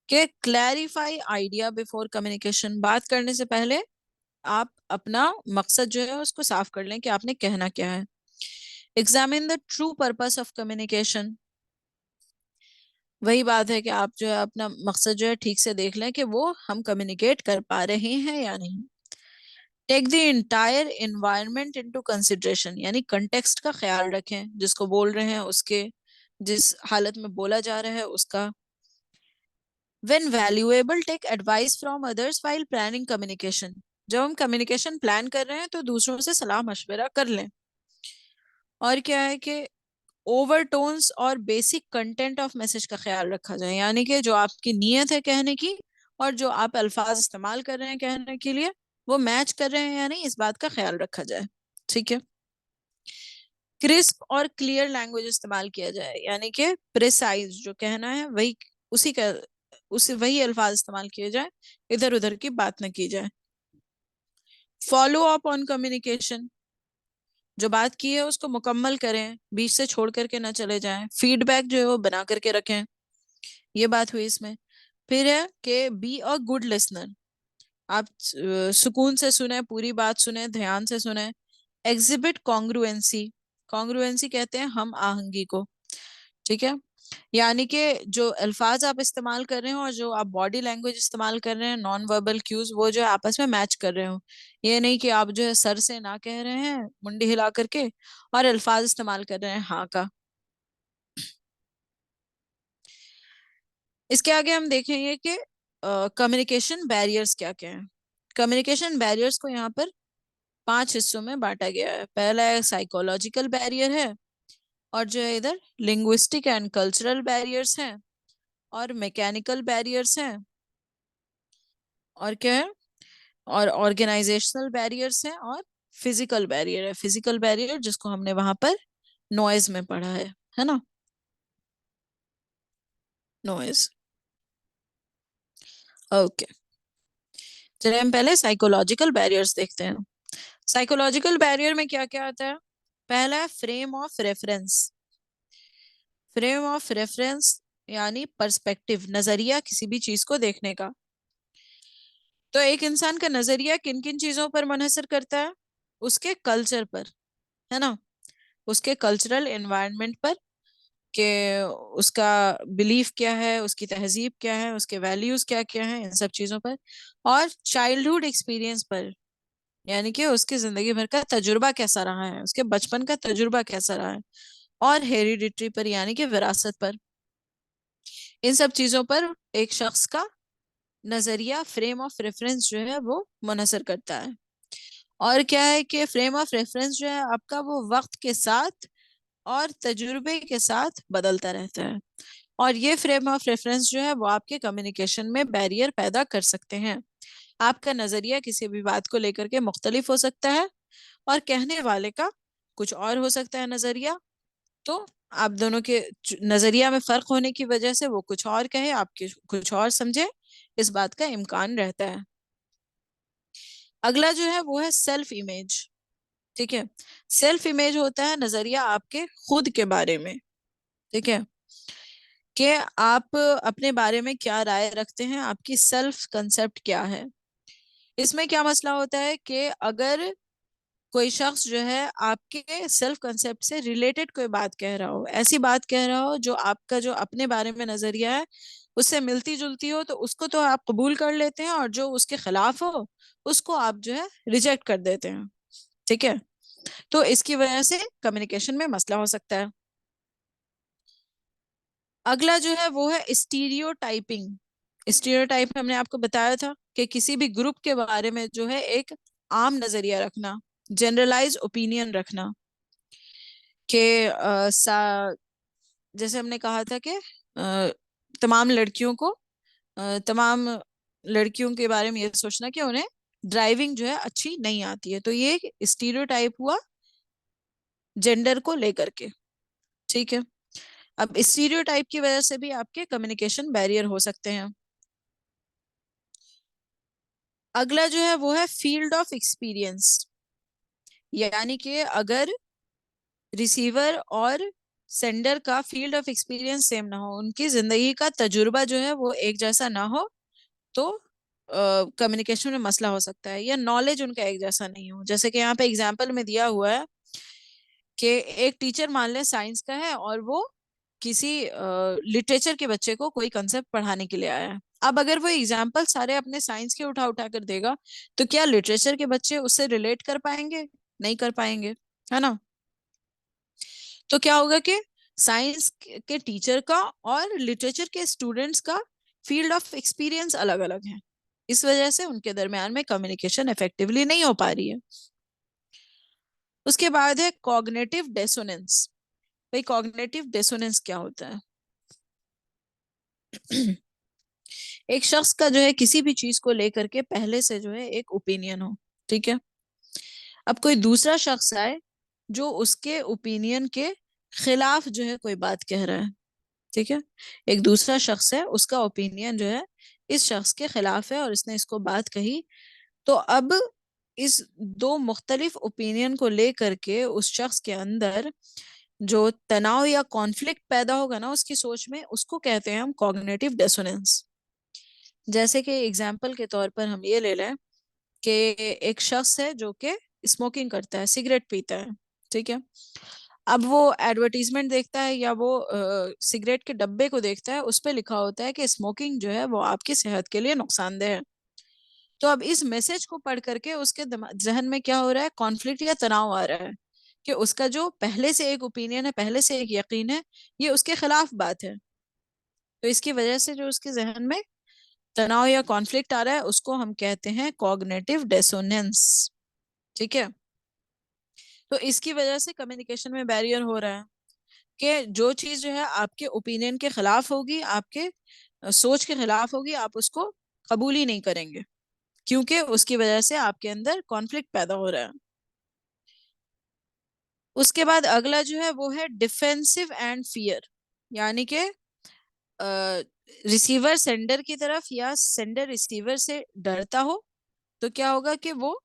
कि क्लैरिफाई आइडिया बिफोर कम्युनिकेशन, बात करने से पहले आप अपना मकसद जो है उसको साफ कर लें कि आपने कहना क्या है। Examine the true purpose of communication, वही बात है कि आप जो है अपना मकसद जो है ठीक से देख लें कि वो हम कम्युनिकेट कर पा रहे हैं या नहीं। Take the entire environment into consideration, यानी कंटेक्स्ट का ख्याल रखें, जिसको बोल रहे हैं उसके, जिस हालत में बोला जा रहा है उसका। When valuable take advice from others while planning communication, जब हम कम्युनिकेशन प्लान कर रहे हैं तो दूसरों से सलाह मशवरा कर लें। और क्या है कि ओवरटोन्स और बेसिक कंटेंट ऑफ मैसेज का ख्याल रखा जाए, यानी कि जो आपकी नीयत है कहने की और जो आप अल्फाज इस्तेमाल कर रहे हैं कहने के लिए, वो मैच कर रहे हैं या नहीं, इस बात का ख्याल रखा जाए। ठीक है। क्रिस्प और क्लियर लैंग्वेज इस्तेमाल किया जाए, यानी कि प्रिसाइज जो कहना है वही, उसी का उसी वही अल्फाज इस्तेमाल किए जाए, इधर उधर की बात न की जाए। फॉलो अप ऑन कम्युनिकेशन, जो बात की है उसको मुकम्मल करें, बीच से छोड़ करके ना चले जाएं। फीडबैक जो है वो बना करके रखें, ये बात हुई इसमें। फिर है कि बी अ गुड लिसनर, आप सुकून से सुने, पूरी बात सुने, ध्यान से सुने। एग्जिबिट कॉन्ग्रुएंसी, कॉन्ग्रुएंसी कहते हैं हम आहंगी को। ठीक है, यानी कि जो अल्फाज आप इस्तेमाल कर रहे हो और जो आप बॉडी लैंग्वेज इस्तेमाल कर रहे हैं, नॉन वर्बल क्यूज, वो जो है आपस में मैच कर रहे हो। ये नहीं कि आप जो है सर से ना कह रहे हैं मुंडी हिला करके और अल्फाज इस्तेमाल कर रहे हैं हाँ का। इसके आगे हम देखेंगे कि कम्युनिकेशन बैरियर्स क्या क्या है। कम्युनिकेशन बैरियर्स को यहाँ पर 5 हिस्सों में बांटा गया है। पहला है साइकोलॉजिकल बैरियर है, और जो है इधर लिंग्विस्टिक एंड कल्चरल बैरियर्स हैं, और मैकेनिकल बैरियर्स हैं, और क्या है, और ऑर्गेनाइजेशनल बैरियर्स हैं, और फिजिकल बैरियर है। फिजिकल बैरियर जिसको हमने वहां पर नॉइज में पढ़ा है ना, नॉइज। ओके, चलिए हम पहले साइकोलॉजिकल बैरियर्स देखते हैं। साइकोलॉजिकल बैरियर में क्या क्या आता है? पहला है frame of reference. Frame of reference यानी पर्सपेक्टिव, नजरिया किसी भी चीज को देखने का। तो एक इंसान का नजरिया किन किन चीजों पर मुनहसर करता है? उसके कल्चर पर, है ना, उसके कल्चरल एनवायरनमेंट पर, कि उसका बिलीफ क्या है, उसकी तहजीब क्या है, उसके वैल्यूज क्या क्या हैं, इन सब चीजों पर। और चाइल्डहुड एक्सपीरियंस पर, यानी कि उसकी जिंदगी भर का तजुर्बा कैसा रहा है, उसके बचपन का तजुर्बा कैसा रहा है। और हेरिडिटरी पर, यानी कि विरासत पर। इन सब चीजों पर एक शख्स का नजरिया, फ्रेम ऑफ रेफरेंस जो है वो मुनहसर करता है। और क्या है कि फ्रेम ऑफ रेफरेंस जो है आपका, वो वक्त के साथ और तजुर्बे के साथ बदलता रहता है। और ये फ्रेम ऑफ रेफरेंस जो है वो आपके कम्युनिकेशन में बैरियर पैदा कर सकते हैं। आपका नजरिया किसी भी बात को लेकर के मुख्तलिफ हो सकता है, और कहने वाले का कुछ और हो सकता है नजरिया। तो आप दोनों के नजरिया में फर्क होने की वजह से वो कुछ और कहे, आपके कुछ और समझे, इस बात का इम्कान रहता है। अगला जो है वो है सेल्फ इमेज। ठीक है, सेल्फ इमेज होता है नजरिया आपके खुद के बारे में। ठीक है, कि आप अपने बारे में क्या राय रखते हैं, आपकी सेल्फ कंसेप्ट क्या है। इसमें क्या मसला होता है कि अगर कोई शख्स जो है आपके सेल्फ कंसेप्ट से रिलेटेड कोई बात कह रहा हो, ऐसी बात कह रहा हो जो आपका जो अपने बारे में नजरिया है उससे मिलती जुलती हो, तो उसको तो आप कबूल कर लेते हैं, और जो उसके खिलाफ हो उसको आप जो है रिजेक्ट कर देते हैं। ठीक है, तो इसकी वजह से कम्युनिकेशन में मसला हो सकता है। अगला जो है वो है स्टीरियोटाइपिंग। स्टीरियोटाइप हमने आपको बताया था कि किसी भी ग्रुप के बारे में जो है एक आम नजरिया रखना, जनरलाइज ओपिनियन रखना, कि जैसे हमने कहा था कि तमाम लड़कियों को तमाम लड़कियों के बारे में ये सोचना कि उन्हें ड्राइविंग जो है अच्छी नहीं आती है। तो ये स्टीरियोटाइप हुआ जेंडर को लेकर के। ठीक है। अब स्टीरियोटाइप की वजह से भी आपके कम्युनिकेशन बैरियर हो सकते हैं। अगला जो है वो है फील्ड ऑफ एक्सपीरियंस। यानी कि अगर रिसीवर और सेंडर का फील्ड ऑफ एक्सपीरियंस सेम ना हो, उनकी जिंदगी का तजुर्बा जो है वो एक जैसा ना हो, तो कम्युनिकेशन में मसला हो सकता है। या नॉलेज उनका एक जैसा नहीं हो। जैसे कि यहाँ पे एग्जाम्पल में दिया हुआ है कि एक टीचर मान लें साइंस का है और वो किसी लिटरेचर के बच्चे को कोई कंसेप्ट पढ़ाने के लिए आया है। अब अगर वो एग्जाम्पल सारे अपने साइंस के उठा उठा कर देगा, तो क्या लिटरेचर के बच्चे उससे रिलेट कर पाएंगे? नहीं कर पाएंगे, है ना। तो क्या होगा कि साइंस के टीचर का और लिटरेचर के स्टूडेंट्स का फील्ड ऑफ एक्सपीरियंस अलग अलग है। इस वजह से उनके दरमियान में कम्युनिकेशन इफेक्टिवली नहीं हो पा रही है। उसके बाद है कॉग्निटिव डेसोनेंस। भाई कॉग्निटिव डेसोनेंस क्या होता है? एक शख्स का जो है किसी भी चीज को लेकर के पहले से जो है एक ओपिनियन हो। ठीक है। अब कोई दूसरा शख्स आए जो उसके ओपिनियन के खिलाफ जो है कोई बात कह रहा है। ठीक है। एक दूसरा शख्स है, उसका ओपिनियन जो है इस शख्स के खिलाफ है और इसने इसको बात कही। तो अब इस दो मुख्तलिफ ओपिनियन को लेकर के उस शख्स के अंदर जो तनाव या कॉन्फ्लिक्ट पैदा होगा ना उसकी सोच में, उसको कहते हैं हम कॉग्निटिव डिसोनेंस। जैसे कि एग्जाम्पल के तौर पर हम ये ले लें कि एक शख्स है जो कि स्मोकिंग करता है, सिगरेट पीता है। ठीक है। अब वो एडवर्टीजमेंट देखता है या वो सिगरेट के डब्बे को देखता है, उस पे लिखा होता है कि स्मोकिंग जो है वो आपकी सेहत के लिए नुकसानदेह है। तो अब इस मैसेज को पढ़ करके उसके जहन में क्या हो रहा है? कॉन्फ्लिक्ट या तनाव आ रहा है कि उसका जो पहले से एक ओपिनियन है, पहले से एक यकीन है, ये उसके खिलाफ बात है। तो इसकी वजह से जो उसके जहन में तनाव या कॉन्फ्लिक्ट आ रहा है, उसको हम कहते हैं कॉग्निटिव डिसोनेंस। ठीक है। तो इसकी वजह से कम्युनिकेशन में बैरियर हो रहा है कि जो चीज जो है आपके ओपिनियन के खिलाफ होगी, आपके सोच के खिलाफ होगी, आप उसको कबूल ही नहीं करेंगे, क्योंकि उसकी वजह से आपके अंदर कॉन्फ्लिक्ट पैदा हो रहा है। उसके बाद अगला जो है वो है डिफेंसिव एंड फियर। यानी कि रिसीवर सेंडर की तरफ या सेंडर रिसीवर से डरता हो, तो क्या होगा कि वो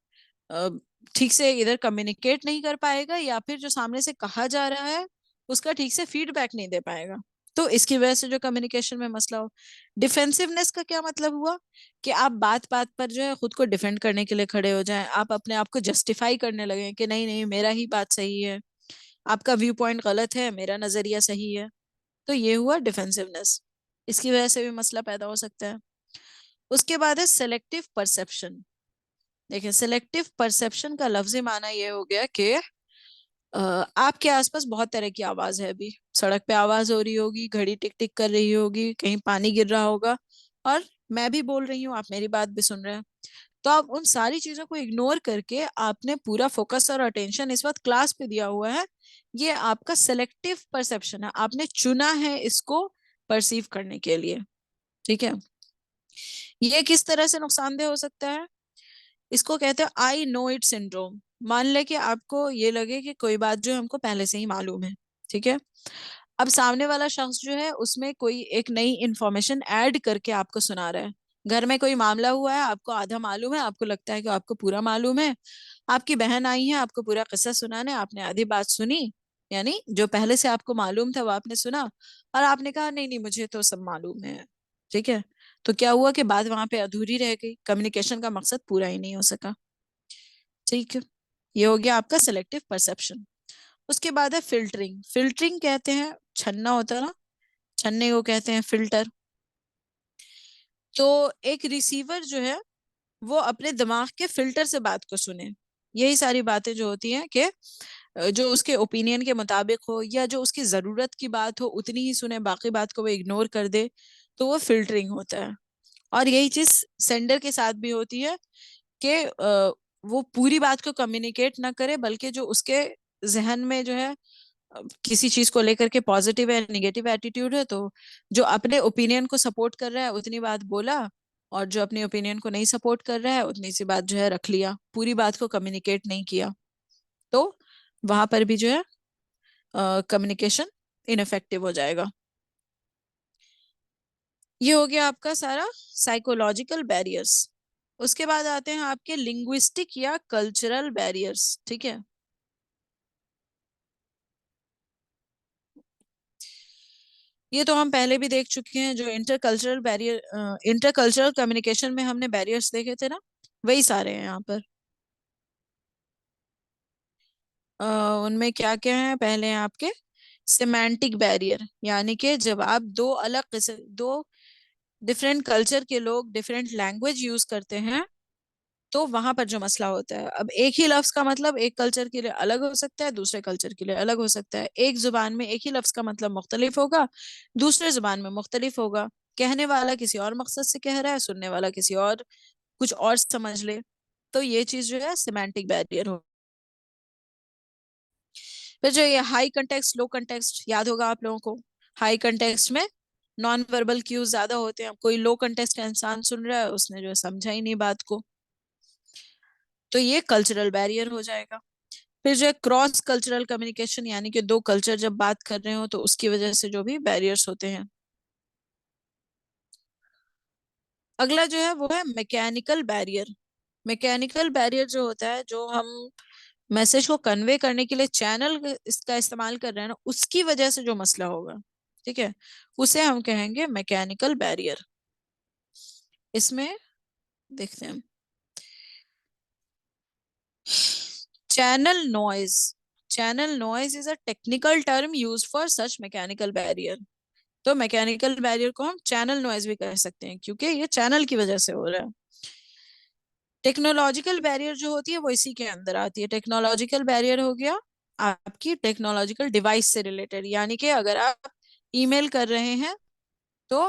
अ, ठीक से इधर कम्युनिकेट नहीं कर पाएगा, या फिर जो सामने से कहा जा रहा है उसका ठीक से फीडबैक नहीं दे पाएगा। तो इसकी वजह से जो कम्युनिकेशन में मसला हो। डिफेंसिवनेस का क्या मतलब हुआ? कि आप बात बात पर जो है खुद को डिफेंड करने के लिए खड़े हो जाएं, आप अपने आप को जस्टिफाई करने लगे कि नहीं नहीं मेरा ही बात सही है, आपका व्यू पॉइंट गलत है, मेरा नजरिया सही है। तो ये हुआ डिफेंसिवनेस। इसकी वजह से भी मसला पैदा हो सकता है। उसके बाद है सेलेक्टिव परसेप्शन। देखिए सेलेक्टिव परसेप्शन का लफ्जी माना ये हो गया कि आपके आसपास बहुत तरह की आवाज है। अभी सड़क पे आवाज हो रही होगी, घड़ी टिक टिक कर रही होगी, कहीं पानी गिर रहा होगा, और मैं भी बोल रही हूँ, आप मेरी बात भी सुन रहे हैं। तो आप उन सारी चीजों को इग्नोर करके आपने पूरा फोकस और अटेंशन इस वक्त क्लास पे दिया हुआ है। ये आपका सेलेक्टिव परसेप्शन है, आपने चुना है इसको परसीव करने के लिए। ठीक है। ये किस तरह से नुकसानदेह हो सकता है? इसको कहते हैं आई नो इट सिंड्रोम। मान ले कि आपको ये लगे कि कोई बात जो है हमको पहले से ही मालूम है। ठीक है। अब सामने वाला शख्स जो है उसमें कोई एक नई इंफॉर्मेशन ऐड करके आपको सुना रहा है। घर में कोई मामला हुआ है, आपको आधा मालूम है, आपको लगता है कि आपको पूरा मालूम है। आपकी बहन आई है आपको पूरा किस्सा सुनाने, आपने आधी बात सुनी, यानी जो पहले से आपको मालूम था वो आपने सुना, और आपने कहा नहीं नहीं मुझे तो सब मालूम है। ठीक है। तो क्या हुआ कि बात वहां पे अधूरी रह गई, कम्युनिकेशन का मकसद पूरा ही नहीं हो सका। ठीक है। ये हो गया आपका सिलेक्टिव परसेप्शन। उसके बाद है फिल्टरिंग। फिल्टरिंग कहते हैं छन्ना होता है ना, छन्ने को कहते हैं फिल्टर। तो एक रिसीवर जो है वो अपने दिमाग के फिल्टर से बात को सुने। यही सारी बातें जो होती हैं कि जो उसके ओपिनियन के मुताबिक हो या जो उसकी जरूरत की बात हो उतनी ही सुने, बाकी बात को वो इग्नोर कर दे, तो वो फिल्टरिंग होता है। और यही चीज सेंडर के साथ भी होती है कि वो पूरी बात को कम्युनिकेट ना करे, बल्कि जो उसके जहन में जो है किसी चीज को लेकर के पॉजिटिव है निगेटिव एटीट्यूड है, तो जो अपने ओपिनियन को सपोर्ट कर रहा है उतनी बात बोला, और जो अपने ओपिनियन को नहीं सपोर्ट कर रहा है उतनी सी बात जो है रख लिया, पूरी बात को कम्युनिकेट नहीं किया। तो वहां पर भी जो है कम्युनिकेशन इनफेक्टिव हो जाएगा। ये हो गया आपका सारा साइकोलॉजिकल बैरियर्स। उसके बाद आते हैं आपके लिंग्विस्टिक या कल्चरल बैरियर्स। ठीक है, ये तो हम पहले भी देख चुके हैं, जो इंटरकल्चरल बैरियर, इंटरकल्चरल कम्युनिकेशन में हमने बैरियर्स देखे थे ना, वही सारे हैं यहाँ पर। अ, उनमें क्या क्या है, पहले हैं आपके सिमेंटिक बैरियर, यानी कि जब आप दो डिफरेंट कल्चर के लोग डिफरेंट लैंग्वेज यूज करते हैं, तो वहां पर जो मसला होता है, अब एक ही लफ्ज का मतलब एक कल्चर के लिए अलग हो सकता है, दूसरे कल्चर के लिए अलग हो सकता है। एक जुबान में एक ही लफ्ज का मतलब मुख्तलिफ होगा, दूसरे जुबान में मुख्तलिफ होगा। कहने वाला किसी और मकसद से कह रहा है, सुनने वाला किसी और कुछ और समझ ले। तो ये चीज जो है सिमेंटिक बैरियर हो। फिर जो ये हाई कंटेक्स्ट लो कंटेक्स्ट, याद होगा आप लोगों को। हाई कंटेक्स्ट में नॉन वर्बल क्यूज ज्यादा होते हैं, कोई लो कंटेक्स्ट का इंसान सुन रहा है, उसने जो है समझा ही नहीं बात को, तो ये कल्चरल बैरियर हो जाएगा। फिर जो है क्रॉस कल्चरल कम्युनिकेशन, यानी कि दो कल्चर जब बात कर रहे हो तो उसकी वजह से जो भी बैरियर्स होते हैं। अगला जो है वो है मैकेनिकल बैरियर। मैकेनिकल बैरियर जो होता है, जो हम मैसेज को कन्वे करने के लिए चैनल इसका इस्तेमाल कर रहे हैं ना, उसकी वजह से जो मसला होगा, ठीक है, उसे हम कहेंगे मैकेनिकल बैरियर। इसमें देखते हैं channel noise. Channel noise is a technical term use for such mechanical barrier. तो मैकेनिकल बैरियर को हम चैनल नॉइज भी कह सकते हैं, क्योंकि ये चैनल की वजह से हो रहा है। टेक्नोलॉजिकल बैरियर जो होती है वो इसी के अंदर आती है। टेक्नोलॉजिकल बैरियर हो गया आपकी टेक्नोलॉजिकल डिवाइस से रिलेटेड, यानी कि अगर आप ईमेल कर रहे हैं तो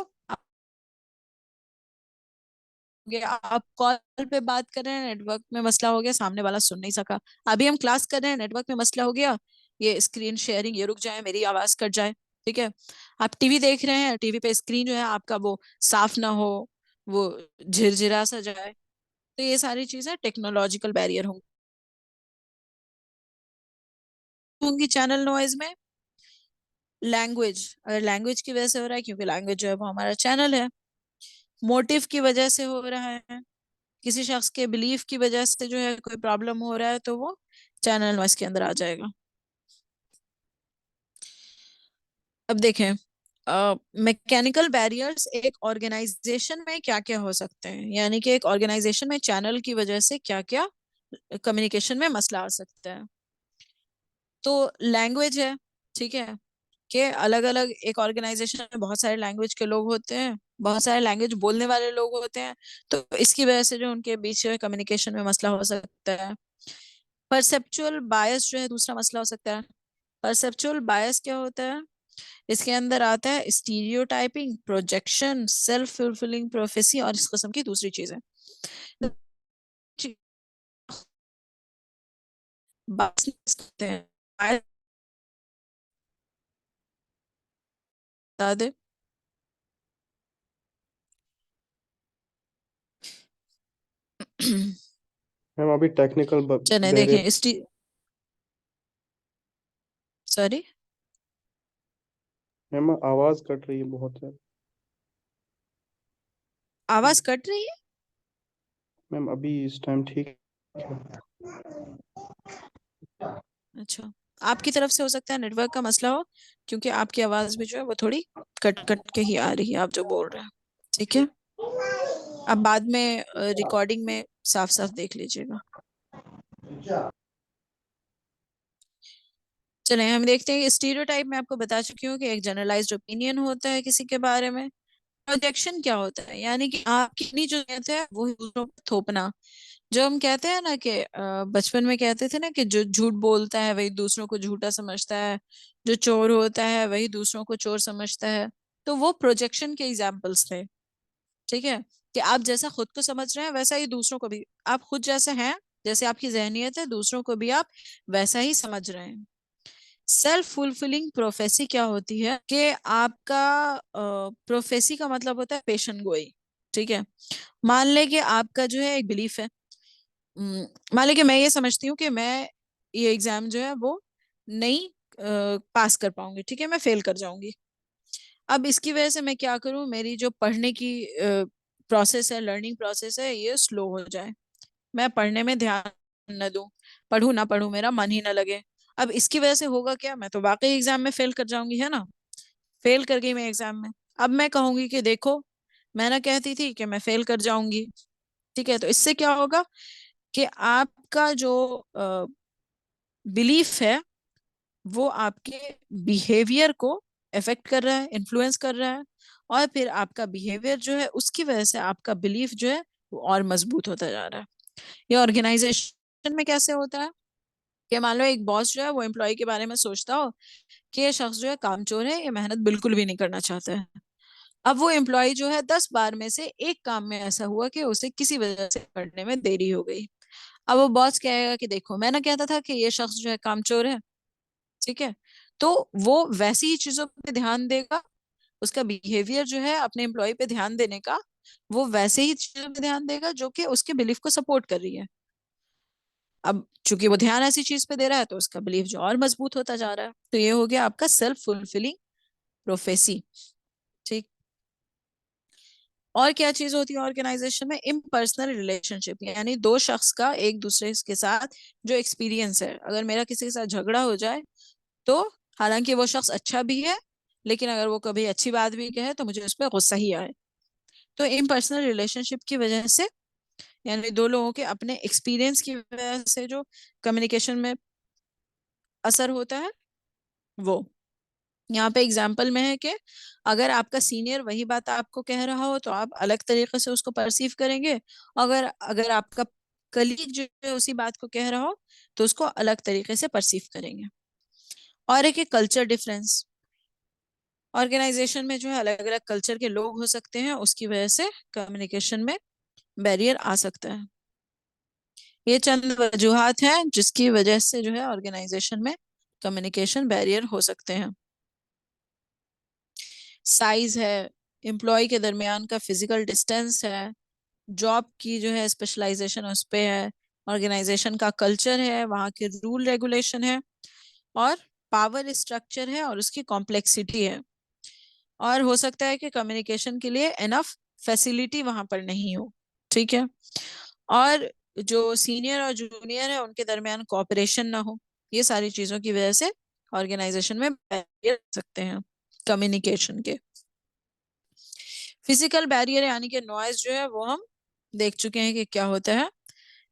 आप कॉल पे बात कर रहे हैं, नेटवर्क में मसला हो गया, सामने वाला सुन नहीं सका। अभी हम क्लास कर रहे हैं, नेटवर्क में मसला हो गया, ये स्क्रीन शेयरिंग ये रुक जाए, मेरी आवाज कट जाए। ठीक है, आप टीवी देख रहे हैं, टीवी पे स्क्रीन जो है आपका वो साफ ना हो, वो झिरझिरा सा जाए। तो ये सारी चीजें टेक्नोलॉजिकल बैरियर होंगी चैनल नॉइज में। लैंग्वेज, अगर लैंग्वेज की वजह से हो रहा है, क्योंकि लैंग्वेज जो है वो हमारा चैनल है। मोटिव की वजह से हो रहा है, किसी शख्स के बिलीफ की वजह से जो है कोई प्रॉब्लम हो रहा है, तो वो चैनल नॉइस के अंदर आ जाएगा। अब देखें मैकेनिकल बैरियर्स एक ऑर्गेनाइजेशन में क्या क्या हो सकते हैं, यानी कि एक ऑर्गेनाइजेशन में चैनल की वजह से क्या क्या कम्युनिकेशन में मसला आ सकता है। तो लैंग्वेज है, ठीक है, कि अलग अलग एक ऑर्गेनाइजेशन में बहुत सारे लैंग्वेज के लोग होते हैं, बहुत सारे लैंग्वेज बोलने वाले लोग होते हैं, तो इसकी वजह से जो उनके बीच कम्युनिकेशन में मसला हो सकता है। परसेप्चुअल बायस जो है दूसरा मसला हो सकता है। परसेप्चुअल बायस क्या होता है, इसके अंदर आता है stereotyping, projection, self fulfilling prophecy, और इस किस्म की दूसरी चीजें। बायस कहते हैं, bias बता दे। मैम अभी टेक्निकल चले बैरियर। देखें सॉरी, मैम आवाज कट रही है बहुत है। आवाज कट रही है। मैम अभी इस टाइम ठीक है। अच्छा, आपकी तरफ से हो सकता है नेटवर्क का मसला हो, क्योंकि आपकी आवाज भी जो है वो थोड़ी कट कट के ही आ रही है, आप जो बोल रहे हैं। ठीक है, अब बाद में रिकॉर्डिंग में साफ साफ देख लीजिएगा। चलें हम देखते हैं, स्टीरियोटाइप में आपको बता चुकी हूँ कि एक जनरलाइज्ड ओपिनियन होता है किसी के बारे में। प्रोजेक्शन क्या होता है, यानी कि आपकी अपनी जो नियत है वो दूसरों पर थोपना। जो हम कहते हैं ना कि बचपन में कहते थे ना कि जो झूठ बोलता है वही दूसरों को झूठा समझता है, जो चोर होता है वही दूसरों को चोर समझता है। तो वो प्रोजेक्शन के एग्जाम्पल्स थे। ठीक है, कि आप जैसा खुद को समझ रहे हैं वैसा ही दूसरों को भी, आप खुद जैसे हैं, जैसे आपकी जहनियत है, दूसरों को भी आप वैसा ही समझ रहे हैं। सेल्फ फुलफिलिंग प्रोफेसी क्या होती है कि आपका प्रोफेसी का मतलब होता है पेशन गोई। ठीक है, मान ले कि आपका जो है एक बिलीफ है। मान ले कि मैं ये समझती हूँ कि मैं ये एग्जाम जो है वो नहीं पास कर पाऊंगी, ठीक है, मैं फेल कर जाऊंगी। अब इसकी वजह से मैं क्या करूँ, मेरी जो पढ़ने की प्रोसेस है, लर्निंग प्रोसेस है, ये स्लो हो जाए, मैं पढ़ने में ध्यान न दूं, पढ़ूं ना पढ़ूं, मेरा मन ही ना लगे। अब इसकी वजह से होगा क्या, मैं तो वाकई एग्जाम में फेल कर जाऊंगी, है ना, फेल कर गई मैं एग्जाम में। अब मैं कहूंगी कि देखो, मैं ना कहती थी कि मैं फेल कर जाऊंगी। ठीक है, तो इससे क्या होगा कि आपका जो बिलीफ है वो आपके बिहेवियर को इफेक्ट कर रहा है, इन्फ्लुएंस कर रहा है, और फिर आपका बिहेवियर जो है उसकी वजह से आपका बिलीफ जो है वो और मजबूत होता जा रहा है। ये ऑर्गेनाइजेशन में कैसे होता है कि मान लो एक बॉस जो है वो एम्प्लॉय के बारे में सोचता हो कि ये शख्स जो है कामचोर है, ये मेहनत बिल्कुल भी नहीं करना चाहता है। अब वो एम्प्लॉय जो है 10 बार में से एक काम में ऐसा हुआ कि उसे किसी वजह से करने में देरी हो गई। अब वो बॉस कहेगा कि देखो, मैं ना कहता था कि ये शख्स जो है कामचोर है। ठीक है, तो वो वैसी ही चीजों पे ध्यान देगा, उसका बिहेवियर जो है अपने एम्प्लॉय पे ध्यान देने का, वो वैसे ही चीजों पे ध्यान देगा जो कि उसके बिलीफ को सपोर्ट कर रही है। अब चूंकि वो ध्यान ऐसी चीज पे दे रहा है तो उसका बिलीफ जो और मजबूत होता जा रहा है। तो ये हो गया आपका सेल्फ फुलफिलिंग प्रोफेसी। ठीक। और क्या चीज होती है ऑर्गेनाइजेशन में, इम्पर्सनल रिलेशनशिप, यानी दो शख्स का एक दूसरे के साथ जो एक्सपीरियंस है। अगर मेरा किसी के साथ झगड़ा हो जाए तो हालांकि वो शख्स अच्छा भी है, लेकिन अगर वो कभी अच्छी बात भी कहे तो मुझे उस पर गुस्सा ही आए। तो इम्पर्सनल रिलेशनशिप की वजह से, यानी दो लोगों के अपने एक्सपीरियंस की वजह से जो कम्युनिकेशन में असर होता है वो, यहाँ पे एग्जाम्पल में है कि अगर आपका सीनियर वही बात आपको कह रहा हो तो आप अलग तरीके से उसको परसीव करेंगे। अगर अगर आपका कलीग जो है उसी बात को कह रहा हो तो उसको अलग तरीके से परसीव करेंगे। और एक कल्चर डिफरेंस, ऑर्गेनाइजेशन में जो है अलग अलग कल्चर के लोग हो सकते हैं, उसकी वजह से कम्युनिकेशन में बैरियर आ सकता है। ये चंद वजूहात हैं जिसकी वजह से जो है ऑर्गेनाइजेशन में कम्युनिकेशन बैरियर हो सकते हैं। साइज है, एम्प्लॉय के दरमियान का फिजिकल डिस्टेंस है, जॉब की जो है स्पेशलाइजेशन उस पे है, ऑर्गेनाइजेशन का कल्चर है, वहाँ के रूल रेगुलेशन है, और पावर स्ट्रक्चर है और उसकी कॉम्प्लेक्सिटी है। और हो सकता है कि कम्युनिकेशन के लिए एनफ फैसिलिटी वहां पर नहीं हो। ठीक है, और जो सीनियर और जूनियर है उनके दरमियान कोऑपरेशन ना हो। ये सारी चीजों की वजह से ऑर्गेनाइजेशन में बैरियर सकते हैं कम्युनिकेशन के। फिजिकल बैरियर यानी कि नॉइज जो है वो हम देख चुके हैं कि क्या होता है।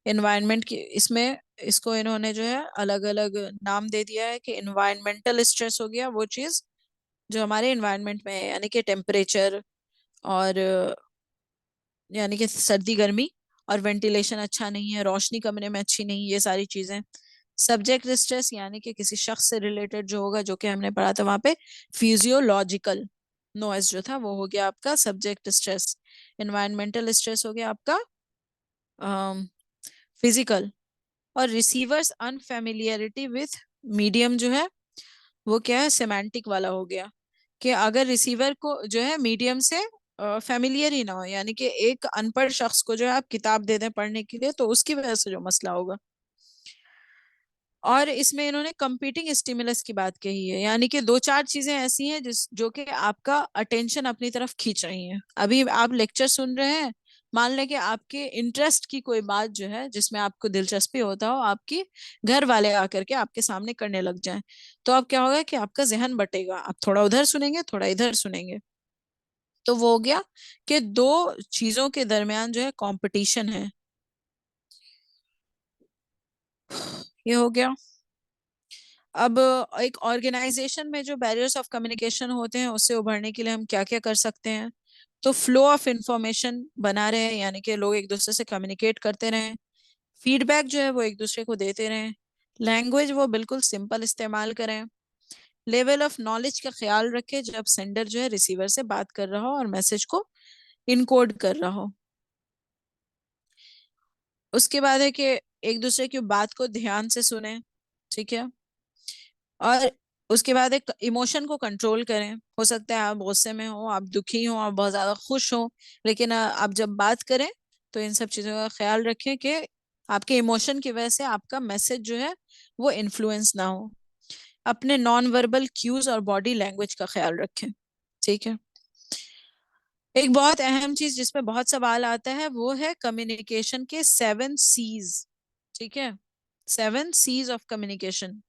एनवायरनमेंट की इसमें, इसको इन्होंने जो है अलग अलग नाम दे दिया है कि इन्वायरमेंटल स्ट्रेस हो गया वो चीज जो हमारे इन्वायरमेंट में है, यानी कि टेम्परेचर, और यानी कि सर्दी गर्मी, और वेंटिलेशन अच्छा नहीं है, रोशनी कमरे में अच्छी नहीं, ये सारी चीजें। सब्जेक्ट स्ट्रेस यानी कि किसी शख्स से रिलेटेड जो होगा, जो कि हमने पढ़ा था वहां पे, फिजियोलॉजिकल नॉइज जो था वो हो गया आपका सब्जेक्ट स्ट्रेस। एनवायरमेंटल स्ट्रेस हो गया आपका फिजिकल। और रिसीवर्स अनफेमिलियरिटी विथ मीडियम जो है वो क्या है, सेमांटिक वाला हो गया, कि अगर रिसीवर को जो है मीडियम से फेमिलियर ही ना हो, यानी कि एक अनपढ़ शख्स को जो है आप किताब दे दें पढ़ने के लिए तो उसकी वजह से जो मसला होगा। और इसमें इन्होंने कंपीटिंग स्टिमुलस की बात कही है, यानी कि दो चार चीजें ऐसी हैं जिस जो कि आपका अटेंशन अपनी तरफ खींच रही हैं। अभी आप लेक्चर सुन रहे हैं, मान लें कि आपके इंटरेस्ट की कोई बात जो है जिसमें आपको दिलचस्पी होता हो, आपकी घर वाले आकर के आपके सामने करने लग जाएं, तो अब क्या होगा कि आपका जहन बटेगा, आप थोड़ा उधर सुनेंगे थोड़ा इधर सुनेंगे। तो वो हो गया कि दो चीजों के दरमियान जो है कंपटीशन है, ये हो गया। अब एक ऑर्गेनाइजेशन में जो बैरियर्स ऑफ कम्युनिकेशन होते हैं उससे उभरने के लिए हम क्या क्या कर सकते हैं। तो फ्लो ऑफ इंफॉर्मेशन बना रहे हैं, यानी कि लोग एक दूसरे से कम्युनिकेट करते रहें। फीडबैक जो है वो एक दूसरे को देते रहें। लैंग्वेज वो बिल्कुल सिंपल इस्तेमाल करें। लेवल ऑफ नॉलेज का ख्याल रखें जब सेंडर जो है रिसीवर से बात कर रहा हो और मैसेज को इनकोड कर रहा हो। उसके बाद है कि एक दूसरे की बात को ध्यान से सुने। ठीक है, और उसके बाद एक इमोशन को कंट्रोल करें। हो सकता है आप गुस्से में हो, आप दुखी हो, आप बहुत ज्यादा खुश हो, लेकिन आप जब बात करें तो इन सब चीजों का ख्याल रखें कि आपके इमोशन की वजह से आपका मैसेज जो है वो इन्फ्लुएंस ना हो। अपने नॉन वर्बल क्यूज और बॉडी लैंग्वेज का ख्याल रखें। ठीक है। एक बहुत अहम चीज जिसपे बहुत सवाल आता है वो है कम्युनिकेशन के 7 C's। ठीक है, 7 C's ऑफ कम्युनिकेशन।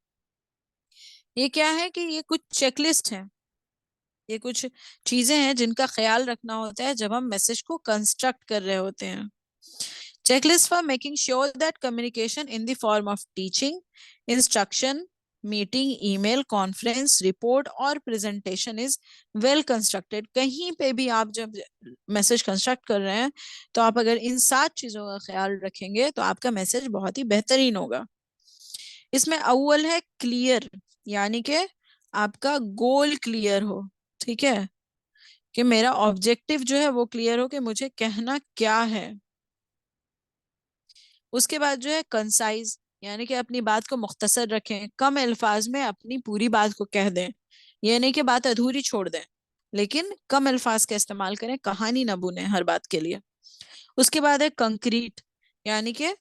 ये क्या है कि ये कुछ चेकलिस्ट है, ये कुछ चीजें हैं जिनका ख्याल रखना होता है जब हम मैसेज को कंस्ट्रक्ट कर रहे होते हैं। Checklist for making sure that communication in the form of teaching, instruction, meeting, email, conference, report और प्रेजेंटेशन इज वेल कंस्ट्रक्टेड। कहीं पे भी आप जब मैसेज कंस्ट्रक्ट कर रहे हैं तो आप अगर इन 7 चीजों का ख्याल रखेंगे तो आपका मैसेज बहुत ही बेहतरीन होगा। इसमें अव्वल है क्लियर, यानी कि आपका गोल क्लियर हो। ठीक है, कि मेरा ऑब्जेक्टिव जो है वो क्लियर हो कि मुझे कहना क्या है। उसके बाद जो है कंसाइज, यानी कि अपनी बात को मुख्तसर रखें, कम अल्फाज में अपनी पूरी बात को कह दें। ये नहीं कि बात अधूरी छोड़ दें, लेकिन कम अल्फाज का इस्तेमाल करें, कहानी ना बुने हर बात के लिए। उसके बाद है कंक्रीट, यानी कि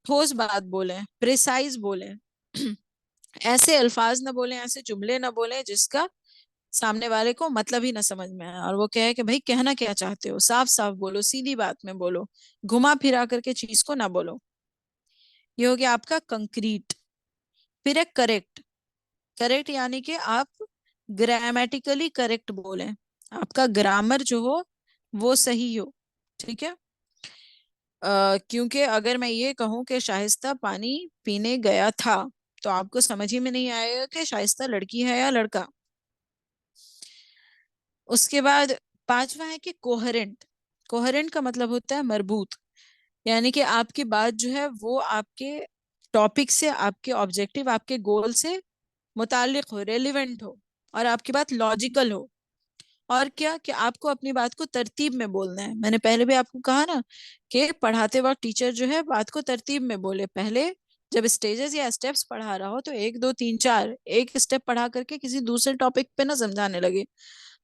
ठोस बात बोलें, प्रिसाइज बोलें। ऐसे अल्फाज ना बोलें, ऐसे जुमले ना बोलें जिसका सामने वाले को मतलब ही ना समझ में आए और वो कहे कि भाई कहना क्या चाहते हो, साफ साफ बोलो, सीधी बात में बोलो, घुमा फिरा करके चीज को ना बोलो। ये हो गया आपका कंक्रीट। फिर है करेक्ट। करेक्ट यानी कि आप ग्रामेटिकली करेक्ट बोलें, आपका ग्रामर जो हो वो सही हो। ठीक है। क्योंकि अगर मैं ये कहूं कि शाइस्ता पानी पीने गया था तो आपको समझ ही में नहीं आएगा कि शाइस्ता लड़की है या लड़का। उसके बाद पांचवा है कि कोहेरेंट। कोहेरेंट का मतलब होता है मरबूत, यानी कि आपकी बात जो है वो आपके टॉपिक से, आपके ऑब्जेक्टिव, आपके गोल से मुताल्लिक हो, रेलिवेंट हो, और आपकी बात लॉजिकल हो। और क्या कि आपको अपनी बात को तरतीब में बोलना है। मैंने पहले भी आपको कहा ना कि पढ़ाते वक्त टीचर जो है बात को तरतीब में बोले। पहले जब स्टेजेस या स्टेप्स पढ़ा रहा हो तो 1 2 3 4 एक स्टेप पढ़ा करके किसी दूसरे टॉपिक पे ना समझाने लगे।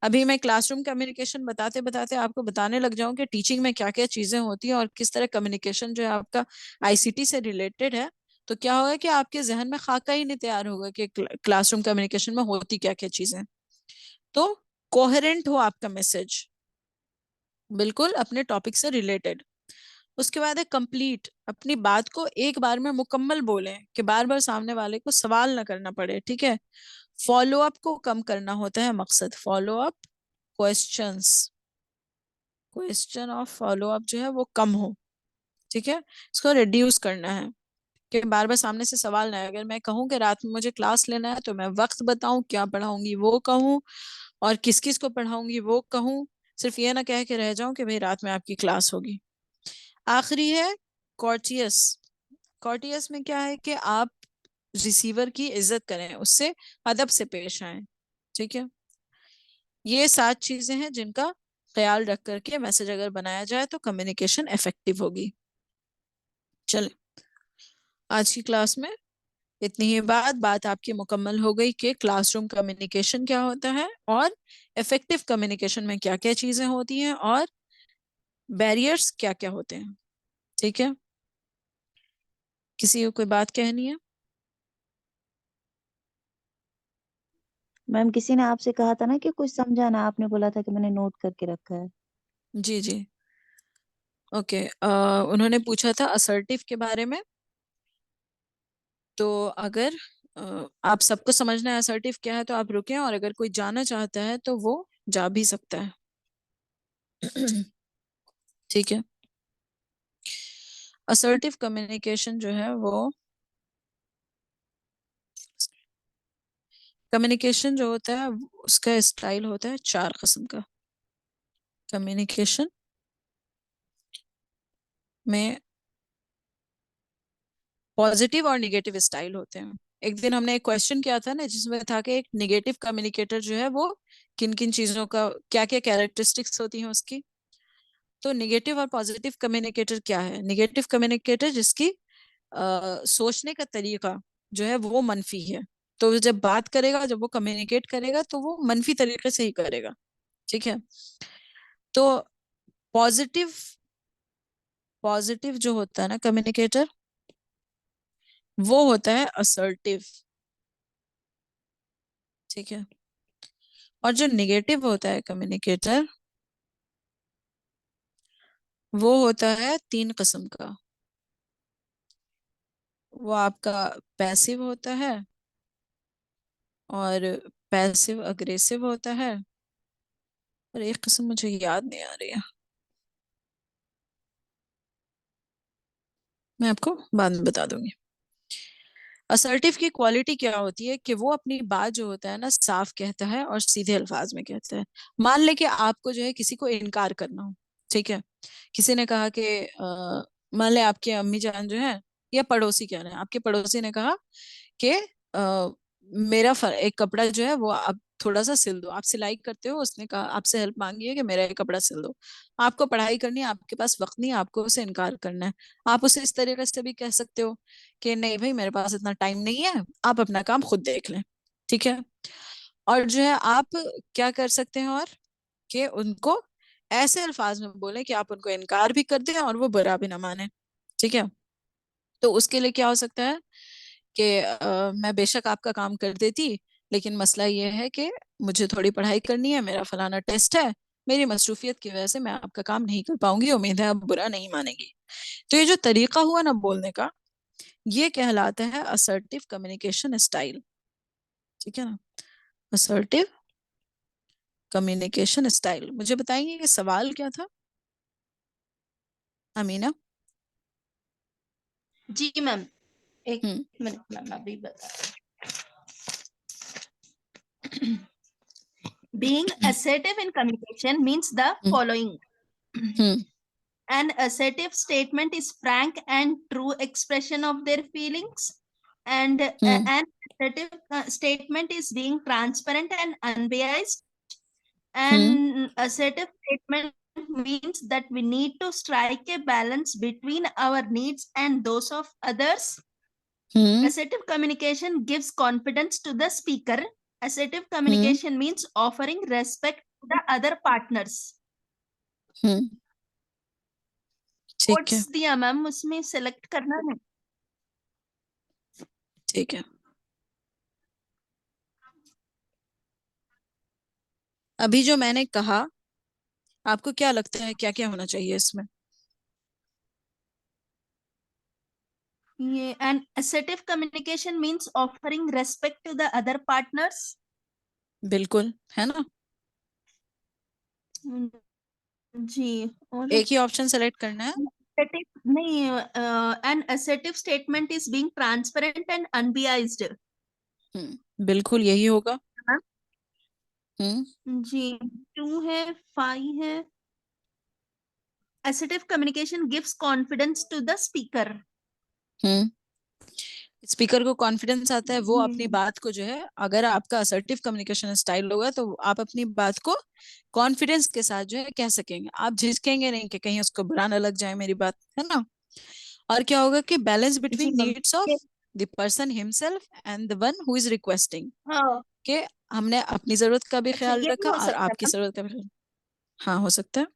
अभी मैं क्लासरूम कम्युनिकेशन बताते बताते आपको बताने लग जाऊं कि टीचिंग में क्या क्या चीजें होती हैं और किस तरह कम्युनिकेशन जो है आपका आईसीटी से रिलेटेड है, तो क्या होगा कि आपके जहन में खाका ही नहीं तैयार होगा कि क्लासरूम कम्युनिकेशन में होती क्या क्या चीजें। तो कोहेरेंट हो आपका मैसेज, बिल्कुल अपने टॉपिक से रिलेटेड। उसके बाद है कंप्लीट, अपनी बात को एक बार में मुकम्मल बोलें कि बार बार सामने वाले को सवाल ना करना पड़े। ठीक है। फॉलो अप को कम करना होता है मकसद, follow up questions, question of follow up जो है वो कम हो। ठीक है, इसको रिड्यूस करना है कि बार बार सामने से सवाल ना आए। अगर मैं कहूँ कि रात में मुझे क्लास लेना है तो मैं वक्त बताऊं, क्या पढ़ाऊंगी वो कहूँ, और किस किस को पढ़ाऊंगी वो कहूँ। सिर्फ ये ना कह के रह जाऊं कि भाई रात में आपकी क्लास होगी। आखिरी है कॉर्टियस। कॉर्टियस में क्या है कि आप रिसीवर की इज्जत करें, उससे अदब से पेश आए। ठीक है। ये 7 चीजें हैं जिनका ख्याल रख करके मैसेज अगर बनाया जाए तो कम्युनिकेशन इफेक्टिव होगी। चले, आज की क्लास में इतनी ही बात आपकी मुकम्मल हो गई कि क्लासरूम कम्युनिकेशन क्या होता है और इफेक्टिव कम्युनिकेशन में क्या क्या चीजें होती हैं और बैरियर्स क्या क्या होते हैं। ठीक है, किसी को कोई बात कहनी है? मैम किसी ने आपसे कहा था ना कि कुछ समझा ना, आपने बोला था कि मैंने नोट करके रखा है। जी जी, ओके। उन्होंने पूछा था असर्टिव के बारे में। तो अगर आप सबको समझना है असर्टिव क्या है तो आप रुकें, और अगर कोई जाना चाहता है तो वो जा भी सकता है। ठीक है। असर्टिव कम्युनिकेशन जो है वो, कम्युनिकेशन जो होता है उसका स्टाइल होता है 4 किस्म का। कम्युनिकेशन में पॉजिटिव और निगेटिव स्टाइल होते हैं। एक दिन हमने एक क्वेश्चन किया था ना जिसमें था कि एक निगेटिव कम्युनिकेटर जो है वो किन किन चीजों का, क्या क्या कैरेक्टरिस्टिक्स होती हैं उसकी। तो निगेटिव और पॉजिटिव कम्युनिकेटर क्या है? निगेटिव कम्युनिकेटर जिसकी सोचने का तरीका जो है वो मनफी है। तो जब बात करेगा, जब वो कम्युनिकेट करेगा तो वो मनफी तरीके से ही करेगा। ठीक है। तो पॉजिटिव पॉजिटिव जो होता है ना कम्युनिकेटर, वो होता है असर्टिव। ठीक है। और जो निगेटिव होता है कम्युनिकेटर, वो होता है 3 किस्म का। वो आपका पैसिव होता है, और पैसिव अग्रेसिव होता है, और एक किस्म मुझे याद नहीं आ रही है, मैं आपको बाद में बता दूंगी। असर्टिव की क्वालिटी क्या होती है कि वो अपनी बात जो होता है ना साफ कहता है और सीधे अल्फाज में कहता है। मान ले कि आपको जो है किसी को इनकार करना हो, ठीक है। किसी ने कहा कि मान ले आपके अम्मी जान जो है, या पड़ोसी कह रहे हैं, आपके पड़ोसी ने कहा कि एक कपड़ा जो है वो आप थोड़ा सा सिल दो। आप सिलाई करते हो, उसने कहा आपसे हेल्प मांगी है कि मेरा एक कपड़ा सिल दो। आपको पढ़ाई करनी है, आपके पास वक्त नहीं है, आपको उसे इनकार करना है। आप उसे इस तरीके से भी कह सकते हो कि नहीं भाई मेरे पास इतना टाइम नहीं है, आप अपना काम खुद देख लें। ठीक है। और जो है आप क्या कर सकते हैं, और कि उनको ऐसे अल्फाज में बोले कि आप उनको इनकार भी कर दें और वो बुरा भी ना माने। ठीक है। तो उसके लिए क्या हो सकता है कि मैं बेशक आपका काम कर देती, लेकिन मसला ये है कि मुझे थोड़ी पढ़ाई करनी है, मेरा फलाना टेस्ट है, मेरी मसरूफियत की वजह से मैं आपका काम नहीं कर पाऊंगी, उम्मीद है आप बुरा नहीं मानेंगी। तो ये जो तरीका हुआ ना बोलने का, ये कहलाता है असर्टिव कम्युनिकेशन स्टाइल। ठीक है ना, असर्टिव कम्युनिकेशन स्टाइल। मुझे बताएंगे कि सवाल क्या था अमीना? जी मैम, एक हम्म। मिनट मैम, अभी बता। Being assertive in communication means the hmm. following. Hmm. An assertive statement is frank and true expression of their feelings, and hmm. an assertive statement is being transparent and unbiased. Hmm. An assertive statement means that we need to strike a balance between our needs and those of others. Hmm. Assertive communication gives confidence to the speaker. Assertive hmm. communication means offering respect to the other partners. हम्म। ठीक है। Quotes दिया ma'am, उसमें select करना है। ठीक है। अभी जो मैंने कहा, आपको क्या लगता है क्या क्या होना चाहिए इसमें? ये an assertive communication means offering respect to the other partners. बिल्कुल है ना। जी। और एक ही ऑप्शन सेलेक्ट करना है। assertive नहीं, an assertive statement is being transparent and unbiased. बिल्कुल यही होगा। हम्म। जी। 2 है, 5 है। Assertive communication gives confidence to the speaker. Hmm. Speaker को कॉन्फिडेंस आता है, वो अपनी जी। बात को जो है, अगर आपका असर्टिव कम्युनिकेशन स्टाइल होगा तो आप अपनी बात को कॉन्फिडेंस के साथ जो है कह सकेंगे। आप झिझकेंगे नहीं कि कहीं उसको बुरा ना लग जाए मेरी बात, है ना। और क्या होगा कि बैलेंस जी between ma'am. Needs of the person himself and the one who is requesting, हाँ। कि हमने अपनी जरूरत का भी अच्छा, ख्याल ये भी रखा हो और सकता है आपकी मैम। जरूरत का भी ख्याल। हाँ हो सकता है।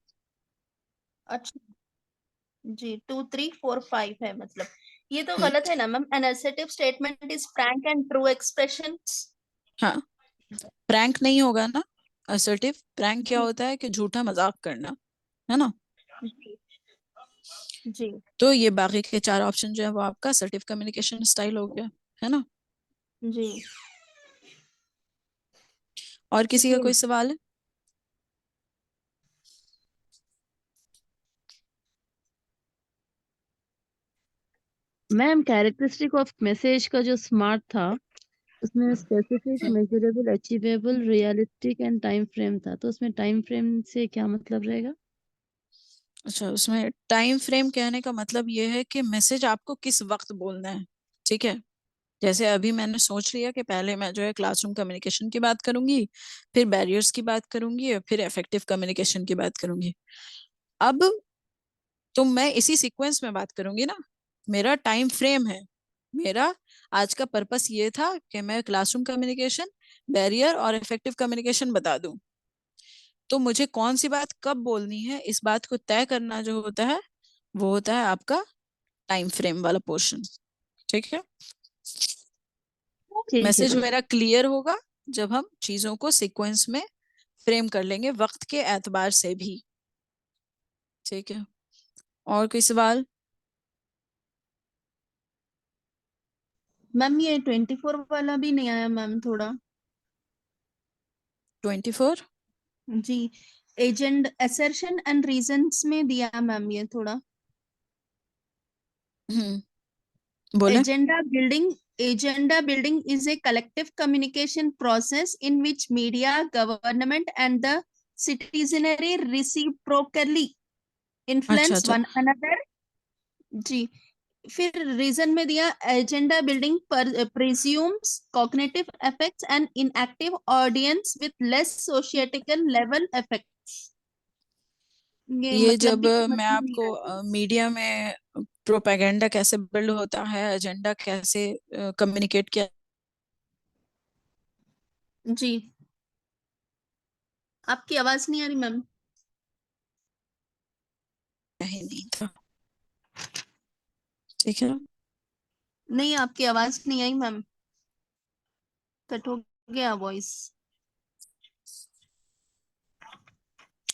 अच्छा जी, 2 3 4 5 है मतलब। ये तो हम्म। गलत है ना ma'am. An assertive statement is frank and true expressions. हाँ, प्रैंक नहीं होगा ना। असर्टिव प्रैंक क्या जी। होता है कि झूठा मजाक करना, है ना। जी। जी। तो ये बाकी के 4 ऑप्शन जो है वो आपका असर्टिव कम्युनिकेशन स्टाइल हो गया, है ना। जी। और किसी का जी कोई सवाल है? मैम, कैरेक्टरिस्टिक ऑफ मैसेज का जो स्मार्ट था, उसमें specific, measurable, achievable, realistic and time frame था। तो उसमें टाइम फ्रेम से क्या मतलब रहेगा? अच्छा, उसमें टाइम फ्रेम कहने का मतलब ये है कि मैसेज आपको किस वक्त बोलना है। ठीक है। जैसे अभी मैंने सोच लिया कि पहले मैं जो है क्लासरूम कम्युनिकेशन की बात करूंगी, फिर बैरियर्स की बात करूंगी, और फिर इफेक्टिव कम्युनिकेशन की बात करूंगी। अब तो मैं इसी सीक्वेंस में बात करूंगी ना। मेरा टाइम फ्रेम है मेरा आज का पर्पस ये था कि मैं क्लासरूम कम्युनिकेशन, बैरियर और इफेक्टिव कम्युनिकेशन बता दूं। तो मुझे कौन सी बात कब बोलनी है, इस बात को तय करना जो होता है वो होता है आपका टाइम फ्रेम वाला पोर्शन। ठीक है, ठीक है मैसेज मैम। मेरा क्लियर होगा जब हम चीजों को सीक्वेंस में फ्रेम कर लेंगे वक्त के एतबार से भी। ठीक है, और कोई सवाल? मैम ये 24 वाला भी नहीं आया मैम थोड़ा। 24? जी, एजेंड assertion एंड रीजंस में दिया मैम ये थोड़ा। बोले। Agenda building is a collective communication process in which media, government, and the citizenry reciprocally अच्छा influence अच्छा, one another. जी, फिर रीजन में दिया एजेंडा बिल्डिंग पर presumes cognitive effects and inactive audience with less societal level effects. ये ये मतलब जब भी समझ मैं में नहीं आपको आया। मीडिया में प्रोपेगेंडा कैसे बिल्ड होता है, एजेंडा कैसे कम्युनिकेट किया जी, आपकी आवाज नहीं आ रही मैम। ही नहीं था। ठीक है, नहीं, आपकी आवाज नहीं आई मैम, कट हो गया वॉइस।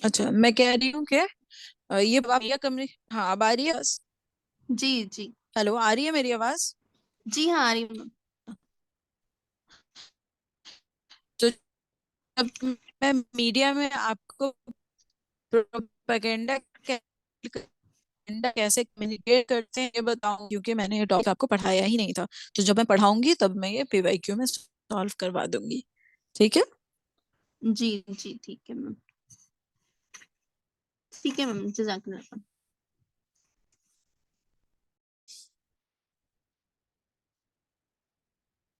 अच्छा मैं कह रही हूँ कि ये आप ये कम्युनि हाँ अब आ रही है आवाज? जी जी। हेलो, आ रही है मेरी आवाज? जी हाँ, आ रही है मैम। तो जब मैं मीडिया में आपको प्रोपेगेंडा कैसे कम्युनिकेट करते हैं ये बताऊं, क्योंकि मैंने ये टॉपिक आपको पढ़ाया ही नहीं था। तो जब मैं पढ़ाऊंगी तब मैं ये पीवाईक्यू में सॉल्व करवा दूंगी। ठीक है, जी जी, ठीक है मैम। ठीक है मैम, जज़ाकल्लाह।